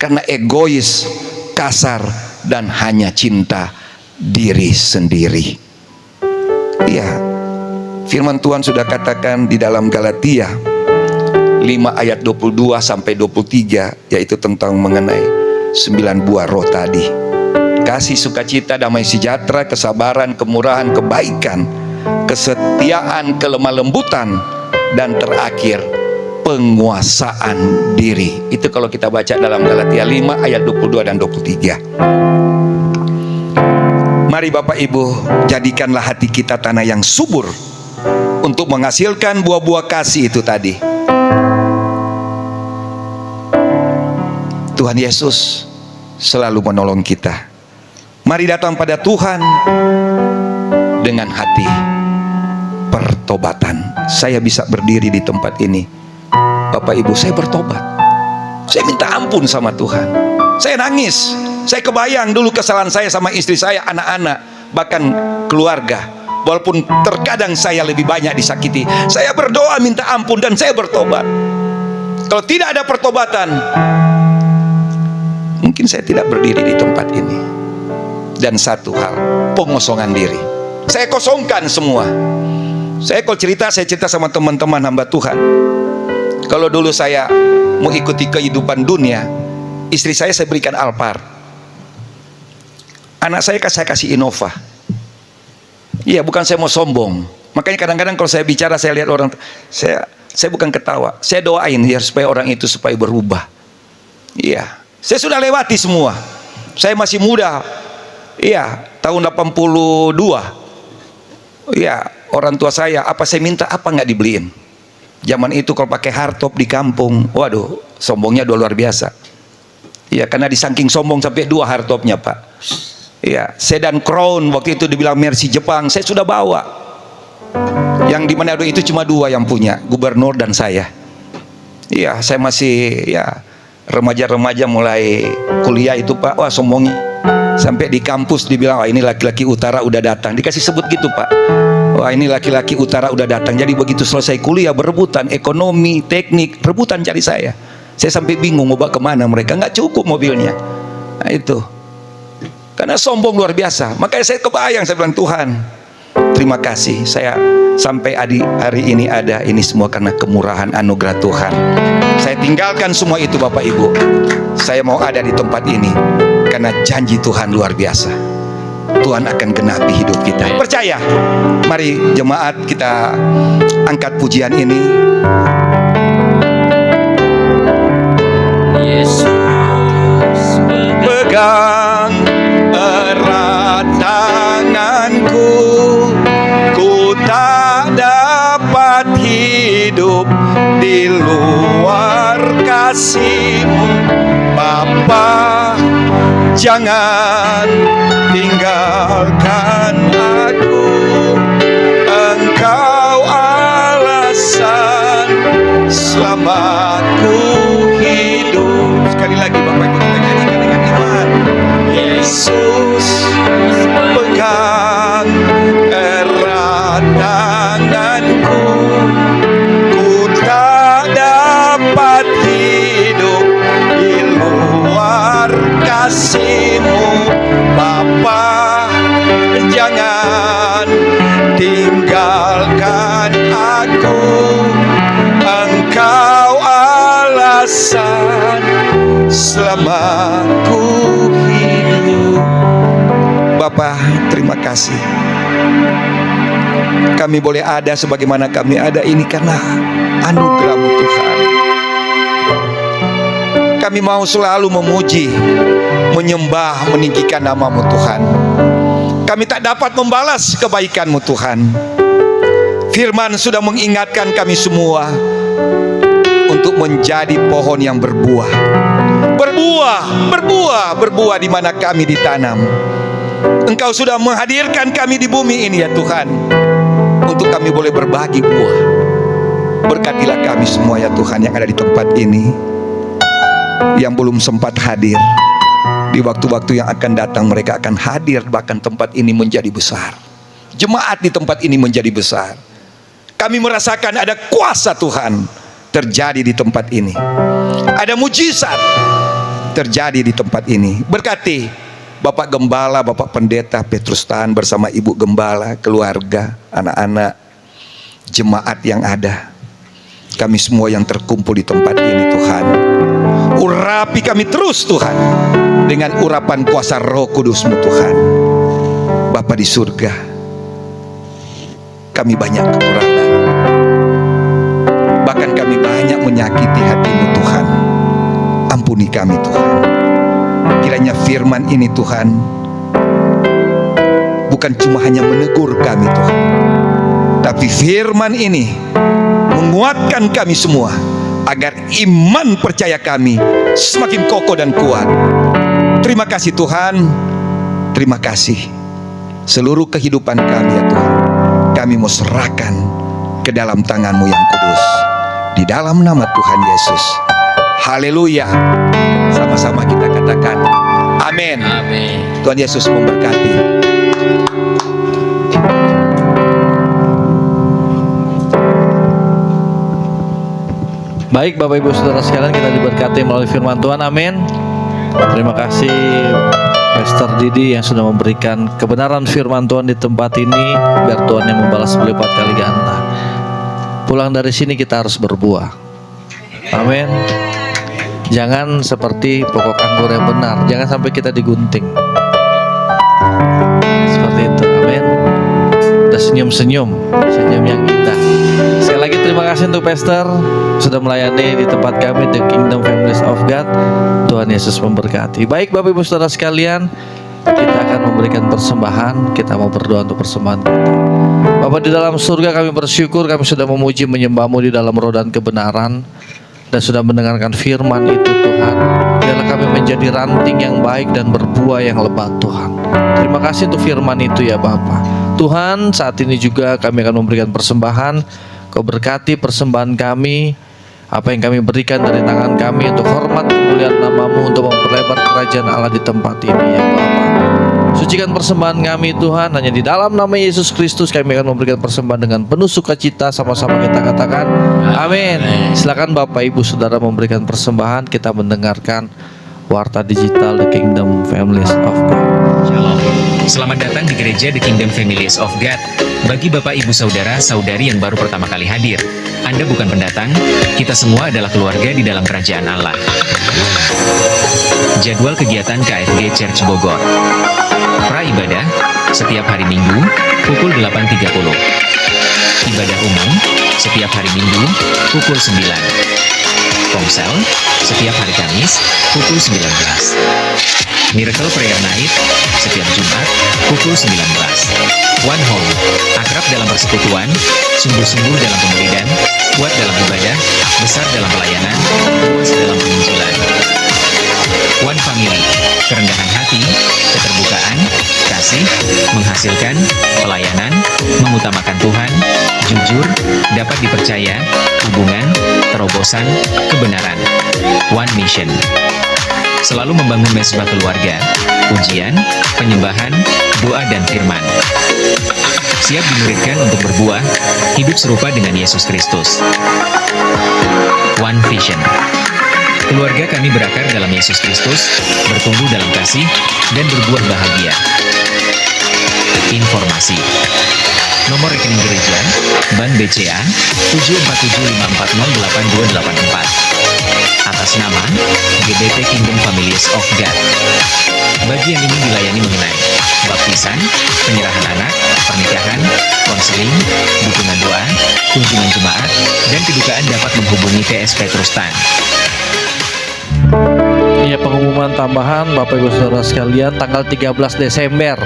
karena egois, kasar, dan hanya cinta diri sendiri. Iya, firman Tuhan sudah katakan di dalam Galatia 5 ayat 22 sampai 23, yaitu tentang mengenai 9 buah roh tadi. Kasih, sukacita, damai sejahtera, kesabaran, kemurahan, kebaikan, kesetiaan, kelemah lembutan, dan terakhir penguasaan diri. Itu kalau kita baca dalam Galatia 5 ayat 22 dan 23. Mari Bapak Ibu, jadikanlah hati kita tanah yang subur untuk menghasilkan buah-buah kasih itu tadi. Tuhan Yesus selalu menolong kita. Mari datang pada Tuhan dengan hati pertobatan. Saya bisa berdiri di tempat ini, Bapak Ibu, saya bertobat. Saya minta ampun sama Tuhan. Saya nangis. Saya kebayang dulu kesalahan saya sama istri saya, anak-anak, bahkan keluarga. Walaupun terkadang saya lebih banyak disakiti, saya berdoa minta ampun dan saya bertobat. Kalau tidak ada pertobatan, mungkin saya tidak berdiri di tempat ini. Dan satu hal, pengosongan diri. Saya kosongkan semua. Saya kalau cerita, saya cerita sama teman-teman hamba Tuhan. Kalau dulu saya mau ikuti kehidupan dunia, istri saya berikan Alphard. Anak saya kasih Innova. Iya, bukan saya mau sombong. Makanya kadang-kadang kalau saya bicara, saya lihat orang, saya bukan ketawa. Saya doain ya supaya orang itu supaya berubah. Iya, saya sudah lewati semua. Saya masih muda. Iya, tahun 82. Iya, orang tua saya, apa saya minta apa nggak dibeliin. Zaman itu kalau pakai hardtop di kampung, waduh, sombongnya luar biasa. Iya, karena disangking sombong sampai 2 hardtopnya, Pak. Iya, sedan Crown waktu itu dibilang Mercy Jepang, saya sudah bawa. Yang di Manado itu cuma 2 yang punya, gubernur dan saya. Iya, saya masih ya remaja-remaja mulai kuliah itu, Pak. Wah, sombongnya. Sampai di kampus dibilang, wah ini laki-laki utara udah datang. Dikasih sebut gitu, Pak. Wah ini laki-laki utara udah datang. Jadi begitu selesai kuliah berebutan, ekonomi, teknik, rebutan cari saya. Saya sampai bingung mau bawa kemana mereka, nggak cukup mobilnya. Nah itu, karena sombong luar biasa. Makanya saya kebayang, saya bilang Tuhan, Terima kasih. Saya sampai hari ini ada, ini semua karena kemurahan anugerah Tuhan. Saya tinggalkan semua itu Bapak Ibu. Saya mau ada di tempat ini karena janji Tuhan luar biasa. Tuhan akan genapi hidup kita. Percaya. Mari jemaat kita angkat pujian ini. Yesus Pegang erat tanganku, ku tak dapat hidup di luar kasih-Mu. Bapa, jangan tinggalkan aku. Engkau alasan selamatku hidup. Sekali lagi Bapak Ibu kita nyanyikan dengan iman. Yesus pegang erat tanganku, ku tak dapat hidup di luar kasih-Mu. Bapa, jangan tinggalkan aku. Engkau alasan selamatku hidup. Bapa, terima kasih. Kami boleh ada sebagaimana kami ada ini karena anugerah-Mu Tuhan. Kami mau selalu memuji, menyembah, meninggikan nama-Mu Tuhan. Kami tak dapat membalas kebaikan-Mu Tuhan. Firman sudah mengingatkan kami semua untuk menjadi pohon yang berbuah. Berbuah di mana kami ditanam. Engkau sudah menghadirkan kami di bumi ini ya Tuhan, untuk kami boleh berbagi buah. Berkatilah kami semua ya Tuhan yang ada di tempat ini, yang belum sempat hadir. Di waktu-waktu yang akan datang mereka akan hadir, bahkan tempat ini menjadi besar. Jemaat di tempat ini menjadi besar. Kami merasakan ada kuasa Tuhan terjadi di tempat ini. Ada mujizat terjadi di tempat ini. Berkati Bapak Gembala, Bapak Pendeta Petrus Tan bersama Ibu Gembala, keluarga, anak-anak, jemaat yang ada. Kami semua yang terkumpul di tempat ini Tuhan, urapi kami terus Tuhan dengan urapan kuasa Roh Kudus-Mu Tuhan. Bapa di surga, kami banyak kekurangan, bahkan kami banyak menyakiti hati-Mu Tuhan. Ampuni kami Tuhan. Kiranya firman ini Tuhan bukan cuma hanya menegur kami Tuhan, tapi firman ini menguatkan kami semua agar iman percaya kami semakin kokoh dan kuat. Terima kasih Tuhan. Terima kasih. Seluruh kehidupan kami ya Tuhan, kami mau serahkan ke dalam tangan-Mu yang kudus. Di dalam nama Tuhan Yesus. Haleluya. Sama-sama kita katakan amin. Amin. Tuhan Yesus memberkati. Baik Bapak Ibu Saudara sekalian, kita diberkati melalui firman Tuhan. Amin. Terima kasih Pastor Didi yang sudah memberikan kebenaran firman Tuhan di tempat ini. Biar Tuhan yang membalas berlipat kali ganda. Pulang dari sini kita harus berbuah. Amin. Jangan seperti pokok anggur yang benar. Jangan sampai kita digunting. Seperti itu. Amin. Udah senyum-senyum, senyum yang indah. Sekali lagi terima kasih untuk Pastor sudah melayani di tempat kami, The Kingdom Families of God. Tuhan Yesus memberkati. Baik Bapak Ibu Saudara sekalian, kita akan memberikan persembahan. Kita mau berdoa untuk persembahan kita. Bapa di dalam surga, kami bersyukur kami sudah memuji menyembah-Mu di dalam roh dan kebenaran, dan sudah mendengarkan firman itu Tuhan. Biarlah kami menjadi ranting yang baik dan berbuah yang lebat Tuhan. Terima kasih untuk firman itu ya Bapa. Tuhan, saat ini juga kami akan memberikan persembahan. Kau berkati persembahan kami, apa yang kami berikan dari tangan kami untuk hormat kemuliaan nama-Mu, untuk memperlebar kerajaan Allah di tempat ini ya Bapa. Sucikan persembahan kami Tuhan, hanya di dalam nama Yesus Kristus kami akan memberikan persembahan dengan penuh sukacita. Sama-sama kita katakan amin. Silakan Bapak Ibu Saudara memberikan persembahan. Kita mendengarkan warta digital The Kingdom Families of God. Shalom. Selamat datang di gereja The Kingdom Families of God. Bagi Bapak Ibu Saudara-saudari yang baru pertama kali hadir, Anda bukan pendatang, kita semua adalah keluarga di dalam kerajaan Allah. Jadwal kegiatan KFG Church Bogor. Pra-ibadah, setiap hari Minggu, pukul 8.30. Ibadah umum, setiap hari Minggu, pukul 9. Komsel, setiap hari Kamis, pukul 19. Miracle Prayer Night, setiap Jumat, pukul 19. One Home, akrab dalam persekutuan, sungguh-sungguh dalam pemuridan, kuat dalam ibadah, besar dalam pelayanan, luas dalam penginjilan. One Family, kerendahan hati, keterbukaan, kasih, menghasilkan, pelayanan, mengutamakan Tuhan, jujur, dapat dipercaya, hubungan, terobosan, kebenaran. One Mission, selalu membangun mesbah keluarga, ujian, penyembahan, doa dan firman. Siap dimuridkan untuk berbuah, hidup serupa dengan Yesus Kristus. One Vision, keluarga kami berakar dalam Yesus Kristus, bertumbuh dalam kasih, dan berbuah bahagia. Informasi: nomor rekening gereja, Bank BCA, 747540824. Atas nama GBT Kingdom Families of God. Bagi yang ingin dilayani mengenai baptisan, penyerahan anak, pernikahan, konseling, dukungan doa, kunjungan jemaat, dan kedukaan dapat menghubungi TS Petrus Tan. Iya, pengumuman tambahan Bapak Ibu Saudara sekalian, tanggal 13 Desember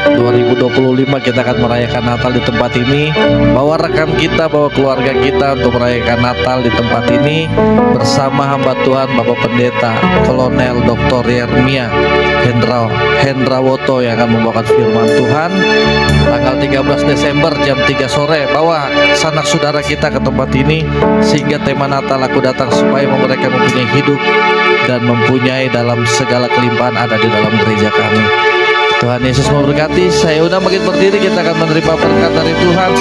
2025 kita akan merayakan Natal di tempat ini. Bawa rekan kita, bawa keluarga kita untuk merayakan Natal di tempat ini bersama hamba Tuhan Bapak Pendeta Kolonel Dr. Yermia Hendrawoto yang akan membawakan firman Tuhan tanggal 13 Desember jam 3 sore. Bawa sanak saudara kita ke tempat ini sehingga tema Natal Aku Datang supaya mereka mempunyai hidup dan mempunyai dalam segala kelimpahan ada di dalam gereja kami. Tuhan Yesus memberkati. Saya undang makin berdiri, kita akan menerima berkat dari Tuhan.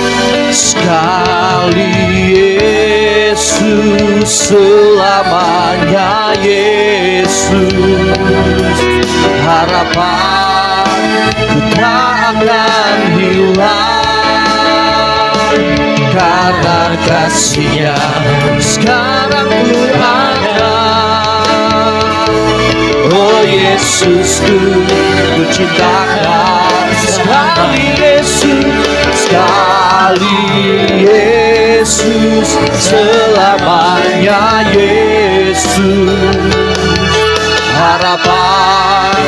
Sekali Yesus, selamanya Yesus, harapan ku tak akan hilang, karena kasih-Nya sekarang ku ada. Oh Yesusku, ku cinta Kau sekali Yesus, sekali Yesus, selamanya Yesus, harapan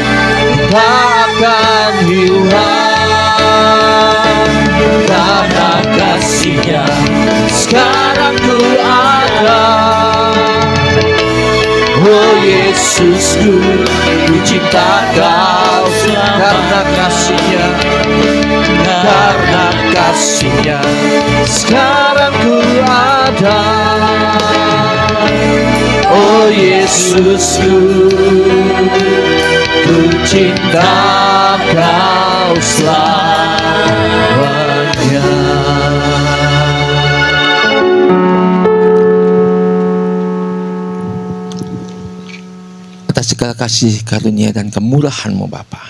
tak akan hilang, karena kasih-Nya sekarang ku ada. Oh Yesusku, ku cinta Kau karena kasih-Nya, karena kasih-Nya sekarang ku ada. Oh Yesusku, ku cinta Kau selamanya. Atas segala kasih karunia dan kemurahan-Mu Bapa,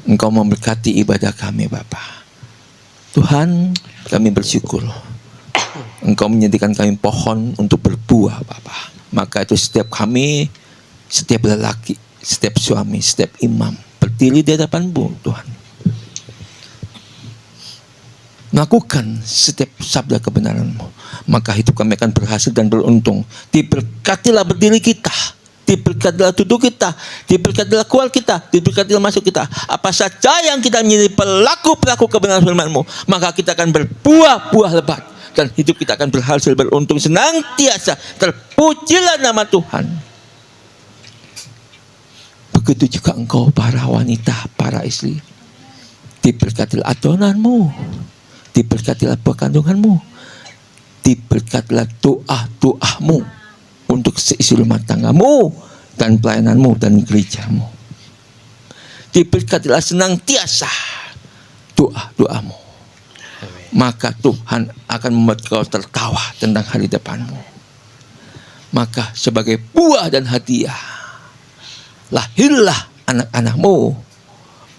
Engkau memberkati ibadah kami Bapa. Tuhan, kami bersyukur Engkau menyediakan kami pohon untuk berbuah Bapa. Maka itu setiap kami, setiap lelaki, setiap suami, setiap imam berdiri di hadapan-Mu Tuhan, melakukan setiap sabda kebenaran-Mu, maka hidup kami akan berhasil dan beruntung. Diberkatilah berdiri kita, diberkatilah duduk kita, diberkatilah keluar kita, diberkatilah masuk kita. Apa saja yang kita menjadi pelaku-pelaku kebenaran firman-Mu, maka kita akan berbuah-buah lebat dan hidup kita akan berhasil beruntung senantiasa. Terpujilah nama Tuhan. Begitu juga engkau para wanita, para istri, diberkatilah adonan-Mu, diberkatilah buah kandungan-Mu, diberkatilah doa-doa-Mu untuk seisi rumah tangga-Mu dan pelayanan-Mu dan gereja-Mu. Diberkatilah senantiasa doa-doa-Mu. Maka Tuhan akan membuat kau tertawa tentang hari depan-Mu. Maka sebagai buah dan hadiah, lahirlah anak-anak-Mu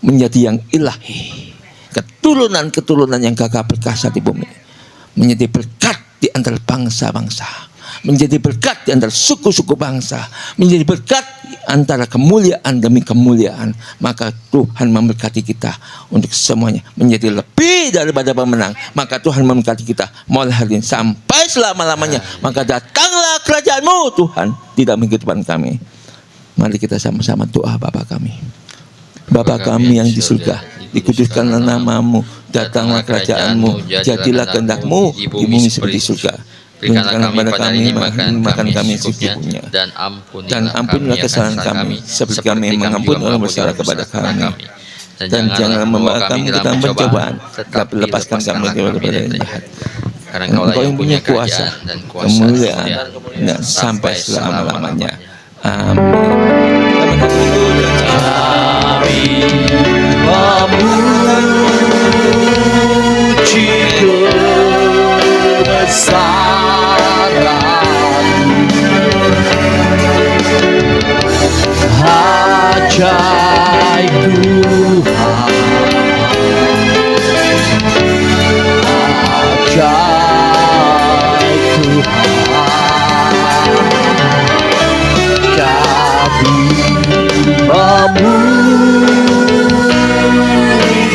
menjadi yang ilahi, keturunan-keturunan yang gagah perkasa di bumi, menjadi berkat di antara bangsa-bangsa, menjadi berkat di antara suku-suku bangsa, menjadi berkat di antara kemuliaan demi kemuliaan. Maka Tuhan memberkati kita untuk semuanya menjadi lebih daripada pemenang. Maka Tuhan memberkati kita mulai hari ini sampai selama-lamanya. Maka datanglah kerajaan-Mu Tuhan di dalam kehidupan kami. Mari kita sama-sama doa Bapa kami. Bapa kami yang di surga, dikuduskanlah nama-Mu, datanglah kerajaan-Mu, jadilah kehendak-Mu di bumi seperti surga. Berikanlah kepada kami makan kami secukupnya, dan ampunilah kesalahan kami, seperti kami mengampuni orang bersalah kepada kami. Dan jangan membawa kami ke dalam pencobaan, tetapi lepaskan kami daripada yang jahat. Karena Engkau yang punya kuasa dan kemuliaan dan sampai selama-lamanya. Amin. Memuji kebesaran ajaib Tuhan, ajaib Tuhan.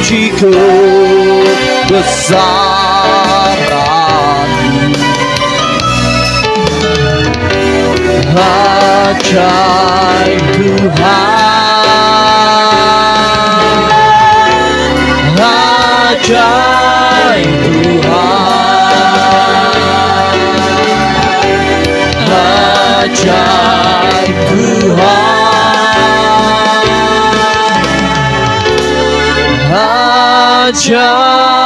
Memuji kebesaran ajaib Tuhan, ajaib Tuhan, ajaib Tuhan. Ajaib